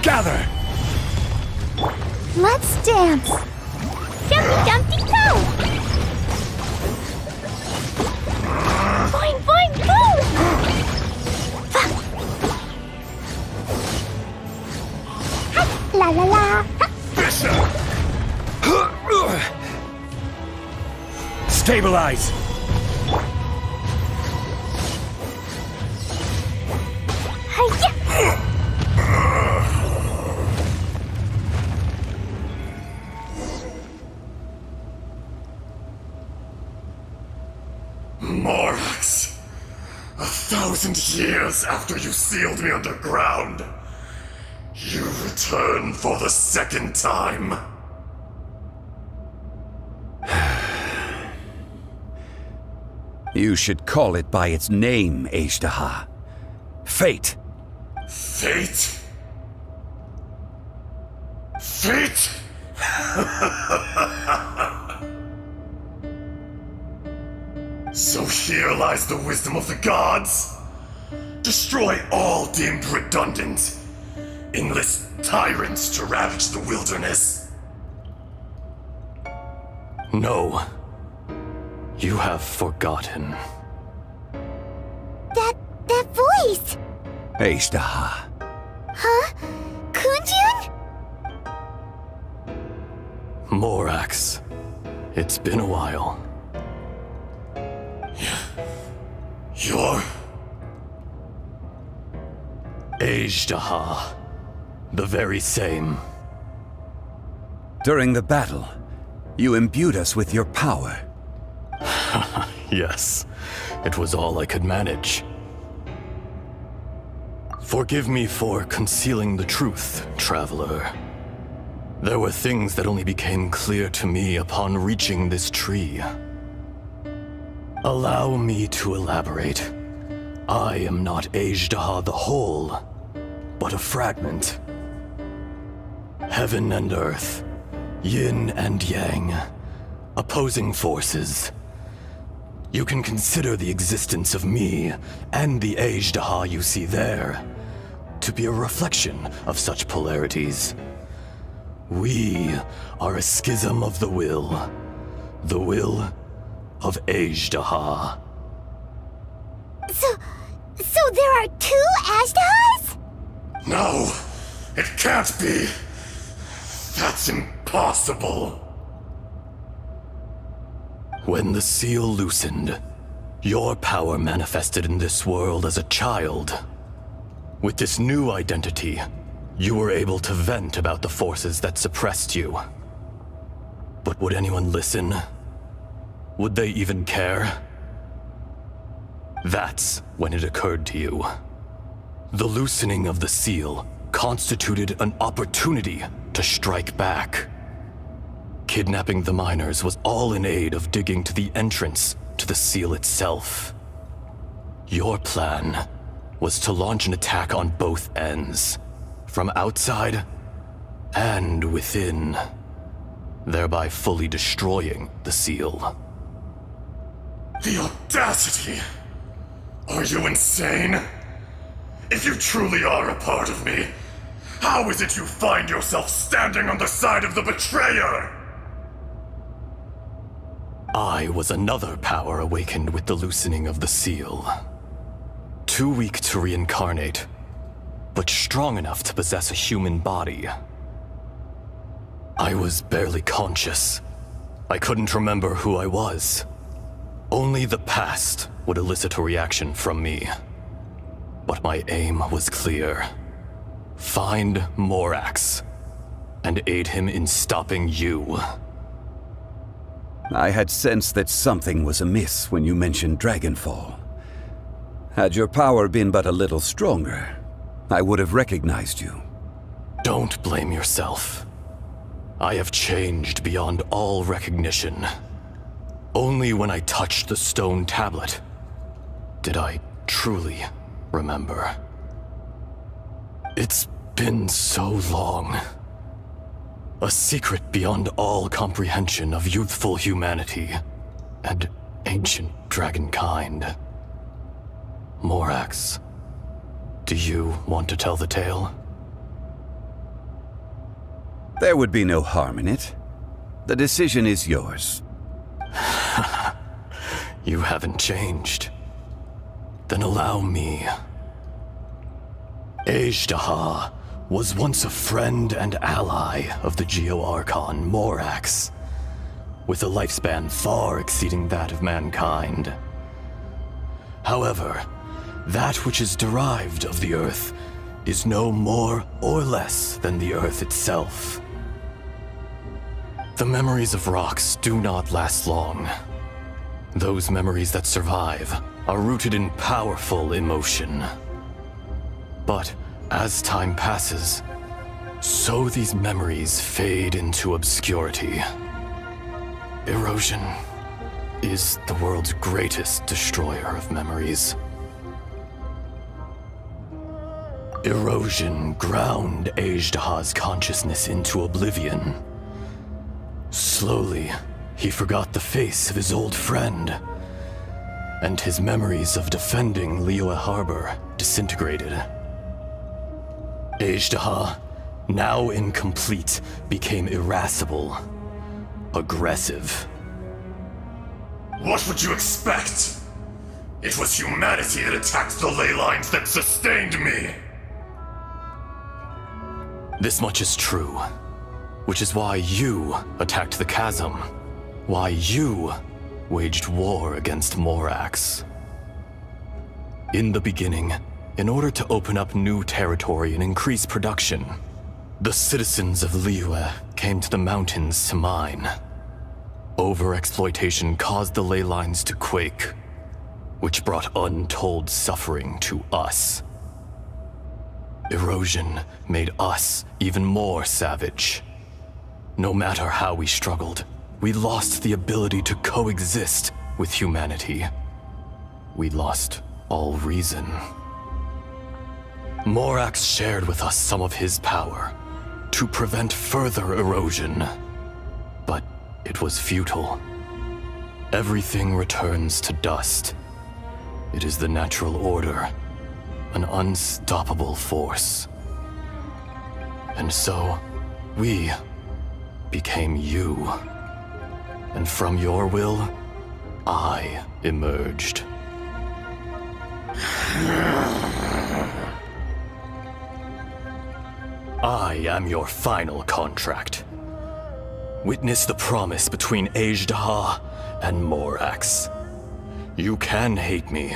Gather! Let's dance! Jumpy Dumpty Go! Boing, boing, boom! La la la! Bishop! Stabilize! Hiya! Morax, 1,000 years after you sealed me underground, you return for the second time. You should call it by its name, Ajdaha. Fate. Fate? Fate? So here lies the wisdom of the gods. Destroy all deemed redundant. Enlist tyrants to ravage the wilderness. No. You have forgotten. That voice! Ajdaha. Huh? Kunjun? Morax. It's been a while. You're... Ajdaha. The very same. During the battle, you imbued us with your power. Yes, it was all I could manage. Forgive me for concealing the truth, Traveler. There were things that only became clear to me upon reaching this tree. Allow me to elaborate. I am not Ajdaha the whole, but a fragment. Heaven and earth, yin and yang, opposing forces. You can consider the existence of me and the Ajdaha you see there to be a reflection of such polarities. We are a schism of the will of Ajdaha. So there are two Ajdahas? No, it can't be. That's impossible. When the seal loosened, your power manifested in this world as a child. With this new identity, you were able to vent about the forces that suppressed you. But would anyone listen? Would they even care? That's when it occurred to you. The loosening of the seal constituted an opportunity to strike back. Kidnapping the miners was all in aid of digging to the entrance to the seal itself. Your plan was to launch an attack on both ends, from outside and within, thereby fully destroying the seal. The audacity! Are you insane? If you truly are a part of me, how is it you find yourself standing on the side of the betrayer? I was another power awakened with the loosening of the seal. Too weak to reincarnate, but strong enough to possess a human body. I was barely conscious. I couldn't remember who I was. Only the past would elicit a reaction from me. But my aim was clear. Find Morax, and aid him in stopping you. I had sensed that something was amiss when you mentioned Dragonfall. Had your power been but a little stronger, I would have recognized you. Don't blame yourself. I have changed beyond all recognition. Only when I touched the stone tablet did I truly remember. It's been so long. A secret beyond all comprehension of youthful humanity and ancient dragonkind. Morax, do you want to tell the tale? There would be no harm in it. The decision is yours. You haven't changed. Then allow me. Ajdaha was once a friend and ally of the Geo-Archon Morax, with a lifespan far exceeding that of mankind. However, that which is derived of the Earth is no more or less than the Earth itself. The memories of rocks do not last long. Those memories that survive are rooted in powerful emotion. But as time passes, so these memories fade into obscurity. Erosion is the world's greatest destroyer of memories. Erosion ground Ajdaha's consciousness into oblivion. Slowly, he forgot the face of his old friend, and his memories of defending Liyue Harbor disintegrated. Ajdaha, now incomplete, became irascible, aggressive. What would you expect? It was humanity that attacked the ley lines that sustained me. This much is true, which is why you attacked the chasm, why you waged war against Morax. In the beginning, in order to open up new territory and increase production, the citizens of Liyue came to the mountains to mine. Overexploitation caused the ley lines to quake, which brought untold suffering to us. Erosion made us even more savage. No matter how we struggled, we lost the ability to coexist with humanity. We lost all reason. Morax shared with us some of his power to prevent further erosion, but it was futile. Everything returns to dust. It is the natural order, an unstoppable force. And so, we became you. And from your will, I emerged. I am your final contract. Witness the promise between Ajdaha and Morax. You can hate me,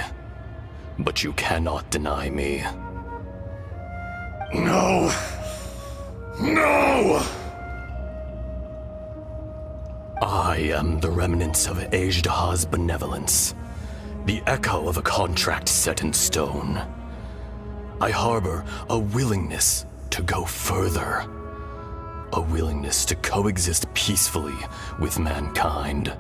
but you cannot deny me. No! No! I am the remnants of Ajdaha's benevolence, the echo of a contract set in stone. I harbor a willingness to go further, a willingness to coexist peacefully with mankind.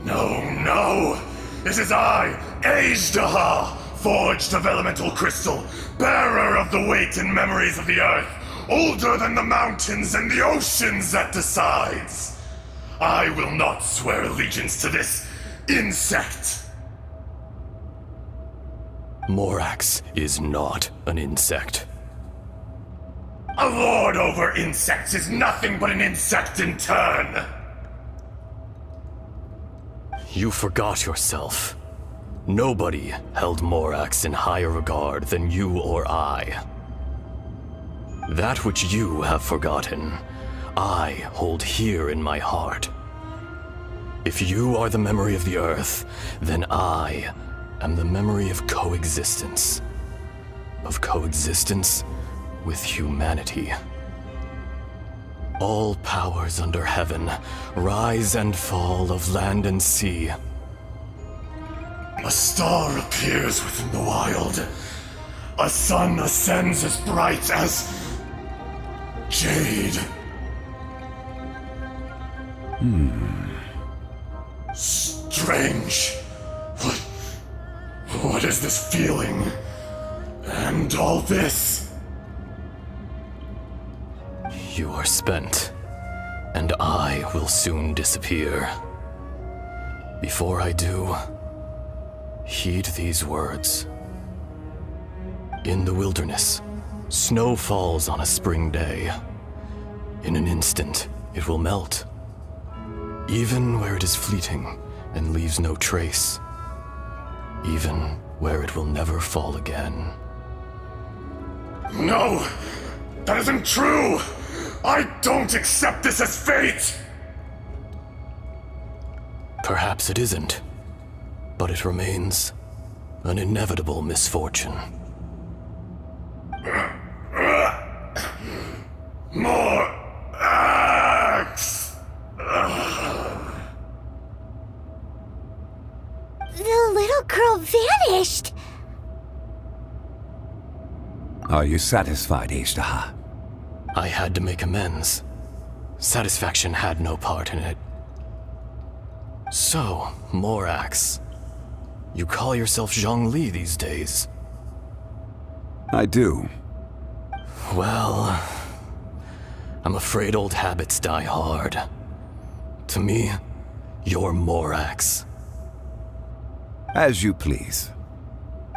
No, no! This is I, Ajdaha, forged of elemental crystal, bearer of the weight and memories of the earth, older than the mountains and the oceans that decides. I will not swear allegiance to this insect. Morax is not an insect. A lord over insects is nothing but an insect in turn. You forgot yourself. Nobody held Morax in higher regard than you or I. That which you have forgotten, I hold here in my heart. If you are the memory of the Earth, then I am the memory of coexistence. Of coexistence with humanity. All powers under heaven, rise and fall of land and sea. A star appears within the wild. A sun ascends as bright as jade. Strange. What is this feeling? And all this? You are spent, and I will soon disappear. Before I do, heed these words. In the wilderness, snow falls on a spring day. In an instant, it will melt. Even where it is fleeting and leaves no trace. Even where it will never fall again. No! That isn't true! I don't accept this as fate! Perhaps it isn't, but it remains an inevitable misfortune. More axe! little girl vanished. Are you satisfied, Ishtaha? I had to make amends. Satisfaction had no part in it. So, Morax. You call yourself Zhongli these days? I do. Well, I'm afraid old habits die hard. To me, you're Morax. As you please.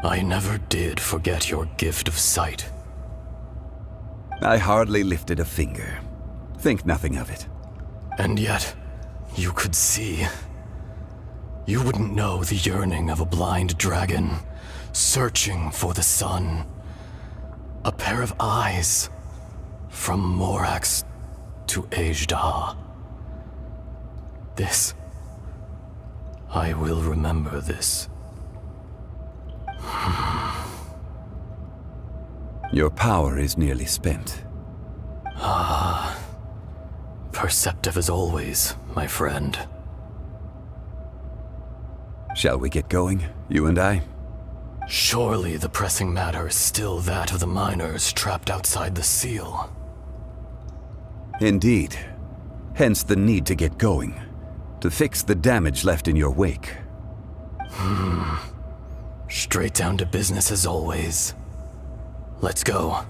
I never did forget your gift of sight. I hardly lifted a finger. Think nothing of it. And yet, you could see. You wouldn't know the yearning of a blind dragon, searching for the sun. A pair of eyes, from Morax to Ajdah. This. I will remember this. Your power is nearly spent. Ah. Perceptive as always, my friend. Shall we get going, you and I? Surely the pressing matter is still that of the miners trapped outside the seal. Indeed. Hence the need to get going. To fix the damage left in your wake. Straight down to business as always. Let's go.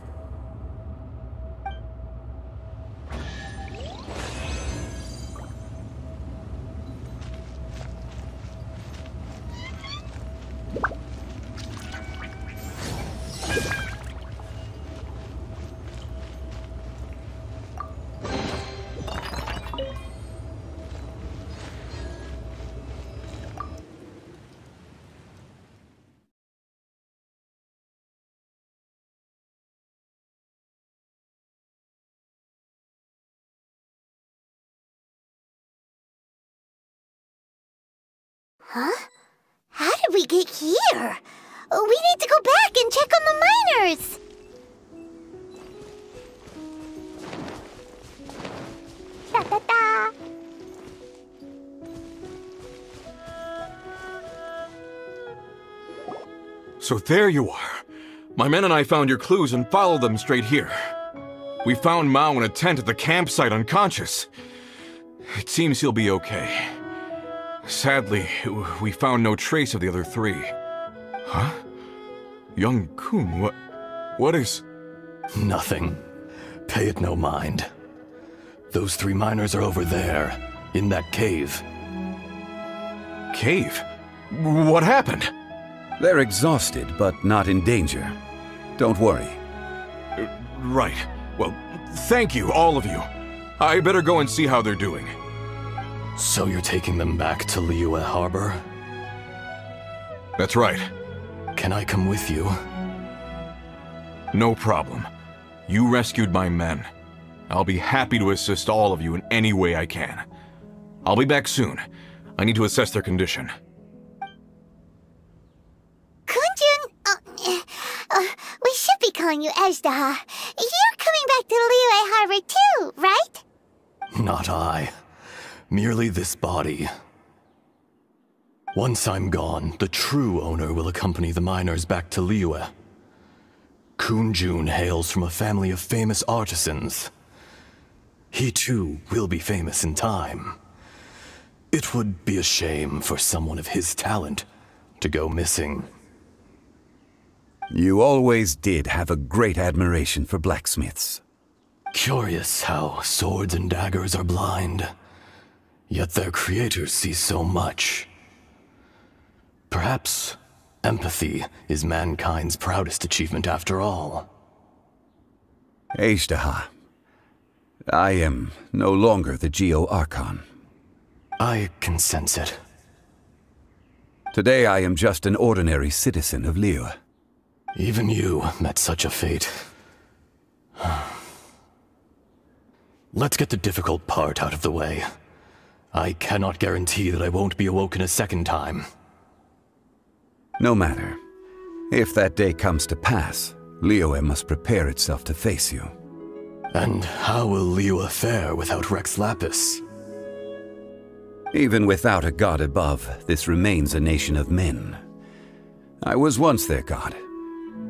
Huh? How did we get here? We need to go back and check on the miners! Da-da-da! So there you are. My men and I found your clues and followed them straight here. We found Mao in a tent at the campsite unconscious. It seems he'll be okay. Sadly, we found no trace of the other three. Huh? Young Kun, what is... Nothing. Pay it no mind. Those three miners are over there, in that cave. Cave? What happened? They're exhausted, but not in danger. Don't worry. Right. Well, thank you, all of you. I better go and see how they're doing. So you're taking them back to Liyue Harbor? That's right. Can I come with you? No problem. You rescued my men. I'll be happy to assist all of you in any way I can. I'll be back soon. I need to assess their condition. Kunjun, we should be calling you Ajdah. You're coming back to Liyue Harbor too, right? Not I. Merely this body. Once I'm gone, the true owner will accompany the miners back to Liyue. Kunjun hails from a family of famous artisans. He too will be famous in time. It would be a shame for someone of his talent to go missing. You always did have a great admiration for blacksmiths. Curious how swords and daggers are blind. Yet their creators see so much. Perhaps empathy is mankind's proudest achievement after all. Ajdah, I am no longer the Geo-Archon. I can sense it. Today I am just an ordinary citizen of Liyue. Even you met such a fate. Let's get the difficult part out of the way. I cannot guarantee that I won't be awoken a second time. No matter. If that day comes to pass, Liyue must prepare itself to face you. And how will Liyue fare without Rex Lapis? Even without a god above, this remains a nation of men. I was once their god.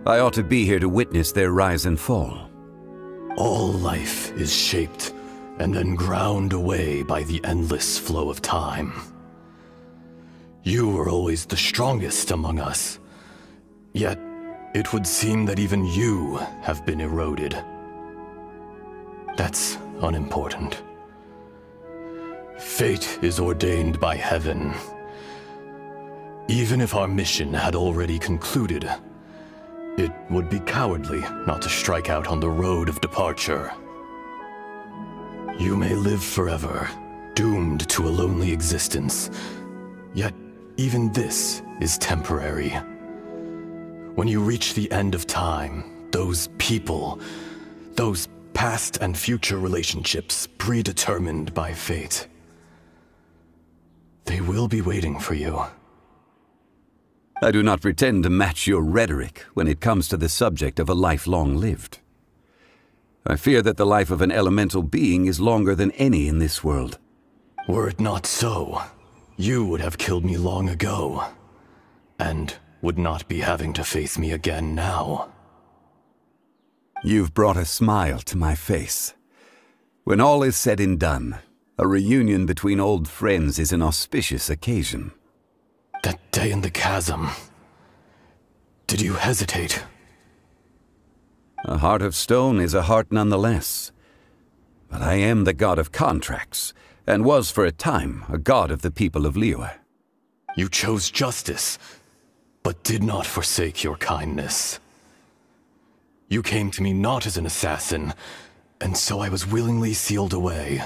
I ought to be here to witness their rise and fall. All life is shaped and then ground away by the endless flow of time. You were always the strongest among us, yet it would seem that even you have been eroded. That's unimportant. Fate is ordained by heaven. Even if our mission had already concluded, it would be cowardly not to strike out on the road of departure. You may live forever, doomed to a lonely existence, yet even this is temporary. When you reach the end of time, those people, those past and future relationships predetermined by fate, they will be waiting for you. I do not pretend to match your rhetoric when it comes to the subject of a life long lived. I fear that the life of an elemental being is longer than any in this world. Were it not so, you would have killed me long ago, and would not be having to face me again now. You've brought a smile to my face. When all is said and done, a reunion between old friends is an auspicious occasion. That day in the chasm, did you hesitate? A heart of stone is a heart nonetheless. But I am the god of contracts, and was for a time a god of the people of Liyue. You chose justice, but did not forsake your kindness. You came to me not as an assassin, and so I was willingly sealed away.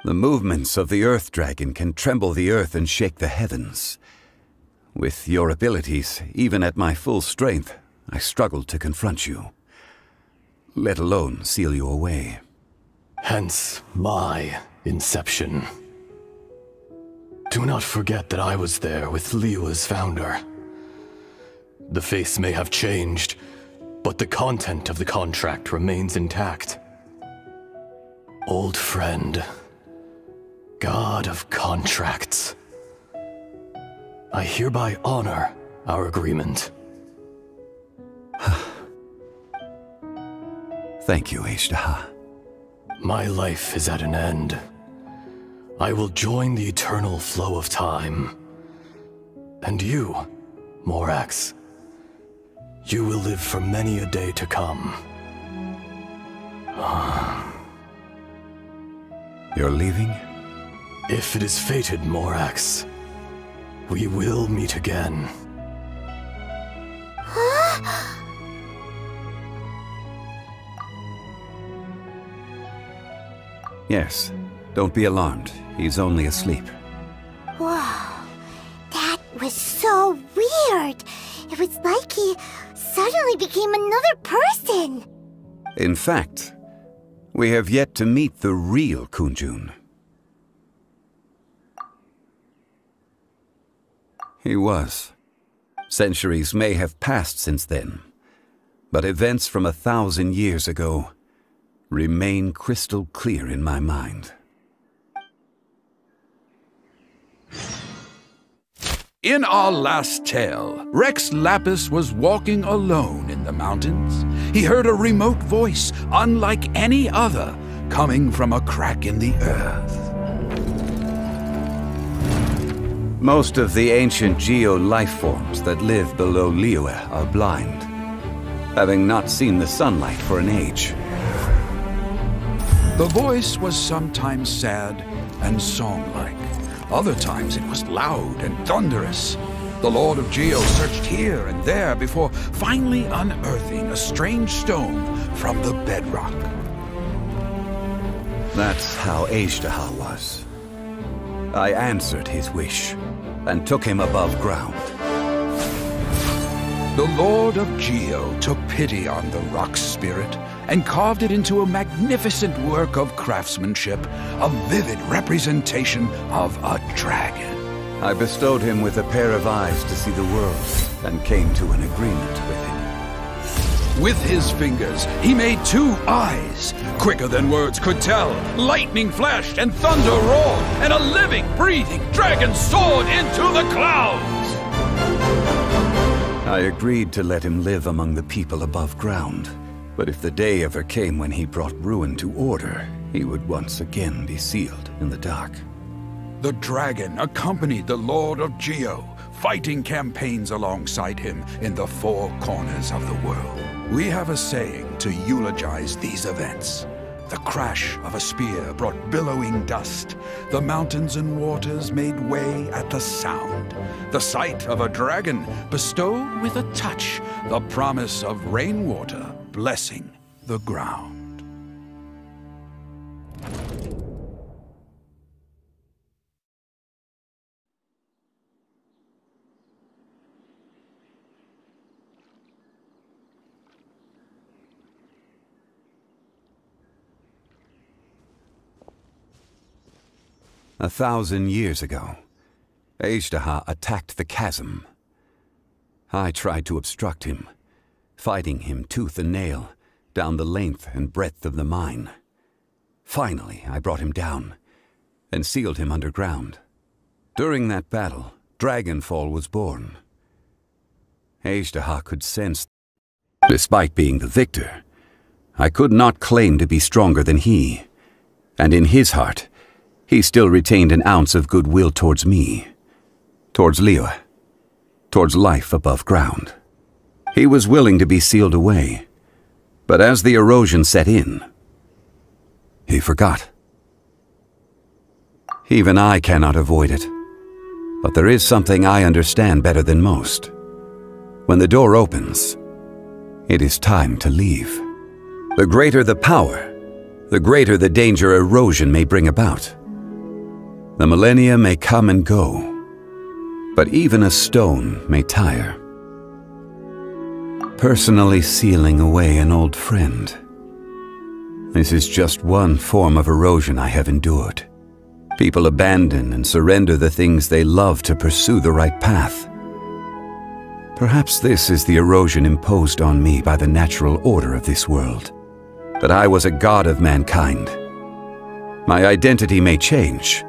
The movements of the Earth Dragon can tremble the earth and shake the heavens. With your abilities, even at my full strength, I struggled to confront you, let alone seal you away. Hence my inception. Do not forget that I was there with Liyue's founder. The face may have changed, but the content of the contract remains intact. Old friend, god of contracts, I hereby honor our agreement. Thank you, Ashtaha. My life is at an end. I will join the eternal flow of time. And you, Morax, you will live for many a day to come. You're leaving? If it is fated, Morax, we will meet again. Yes. Don't be alarmed. He's only asleep. Whoa. That was so weird. It was like he suddenly became another person. In fact, we have yet to meet the real Kunjun. He was. Centuries may have passed since then, but events from 1,000 years ago remain crystal clear in my mind. In our last tale, Rex Lapis was walking alone in the mountains. He heard a remote voice, unlike any other, coming from a crack in the earth. Most of the ancient geo-life forms that live below Liyue are blind, having not seen the sunlight for an age. The voice was sometimes sad and song-like. Other times it was loud and thunderous. The Lord of Geo searched here and there before finally unearthing a strange stone from the bedrock. That's how Ashtaha was. I answered his wish and took him above ground. The Lord of Geo took pity on the rock spirit and carved it into a magnificent work of craftsmanship, a vivid representation of a dragon. I bestowed him with a pair of eyes to see the world and came to an agreement with him. With his fingers, he made 2 eyes, quicker than words could tell. Lightning flashed and thunder roared, and a living, breathing dragon soared into the clouds. I agreed to let him live among the people above ground, but if the day ever came when he brought ruin to order, he would once again be sealed in the dark. The dragon accompanied the Lord of Geo, fighting campaigns alongside him in the four corners of the world. We have a saying to eulogize these events. The crash of a spear brought billowing dust. The mountains and waters made way at the sound. The sight of a dragon bestowed with a touch the promise of rainwater blessing the ground. A 1,000 years ago, Ajdaha attacked the chasm. I tried to obstruct him, fighting him tooth and nail down the length and breadth of the mine. Finally, I brought him down and sealed him underground. During that battle, Dragonfall was born. Ajdaha could sense, despite being the victor, I could not claim to be stronger than he, and in his heart, he still retained an ounce of goodwill towards me, towards Liyue, towards life above ground. He was willing to be sealed away, but as the erosion set in, he forgot. Even I cannot avoid it, but there is something I understand better than most. When the door opens, it is time to leave. The greater the power, the greater the danger erosion may bring about. The millennia may come and go, but even a stone may tire. Personally sealing away an old friend. This is just one form of erosion I have endured. People abandon and surrender the things they love to pursue the right path. Perhaps this is the erosion imposed on me by the natural order of this world. That I was a god of mankind. My identity may change,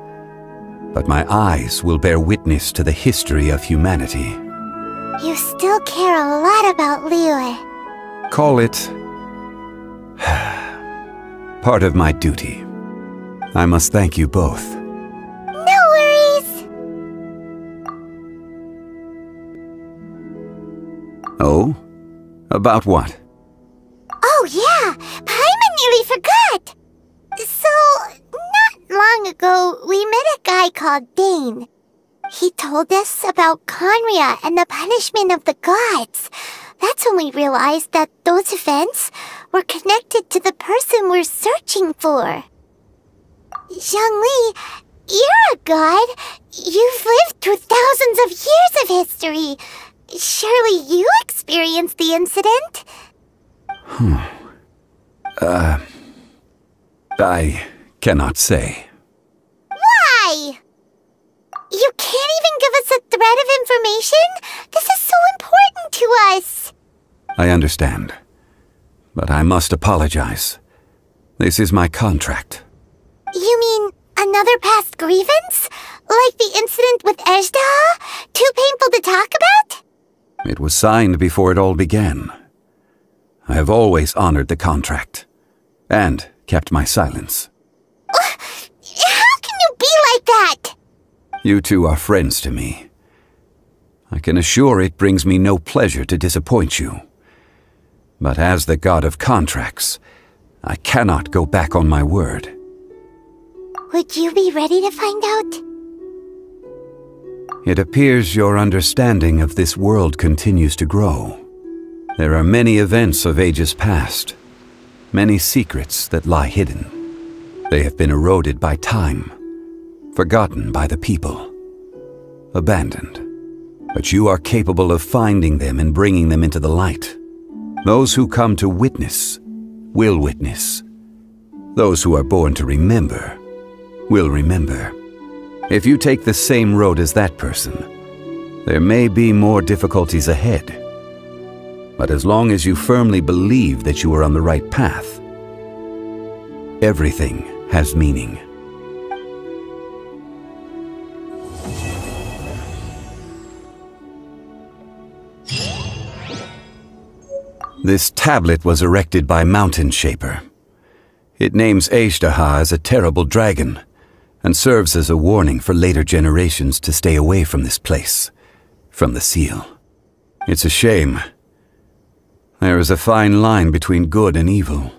but my eyes will bear witness to the history of humanity. You still care a lot about Liyue. Call it part of my duty. I must thank you both. No worries. Oh? About what? Oh yeah, Paimon nearly forgot. So, not long ago, we met a guy called Dane. He told us about Khaenri'ah and the punishment of the gods. That's when we realized that those events were connected to the person we're searching for. Zhongli, you're a god. You've lived through thousands of years of history. Surely you experienced the incident? I cannot say. Why? You can't even give us a thread of information? This is so important to us. I understand, but I must apologize. This is my contract. You mean another past grievance? Like the incident with Ajdaha? Too painful to talk about? It was signed before it all began. I have always honored the contract, and kept my silence. How can you be like that? You two are friends to me. I can assure it brings me no pleasure to disappoint you. But as the god of contracts, I cannot go back on my word. Would you be ready to find out? It appears your understanding of this world continues to grow. There are many events of ages past, many secrets that lie hidden. They have been eroded by time, forgotten by the people, abandoned. But you are capable of finding them and bringing them into the light. Those who come to witness will witness. Those who are born to remember will remember. If you take the same road as that person, there may be more difficulties ahead. But as long as you firmly believe that you are on the right path, everything has meaning. This tablet was erected by Mountain Shaper. It names Ashtaha as a terrible dragon, and serves as a warning for later generations to stay away from this place, from the seal. It's a shame. There is a fine line between good and evil.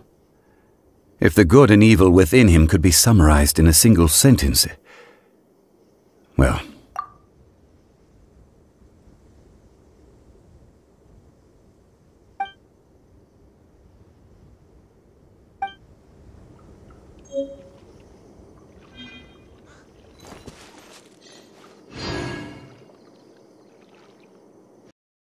If the good and evil within him could be summarized in a single sentence, well...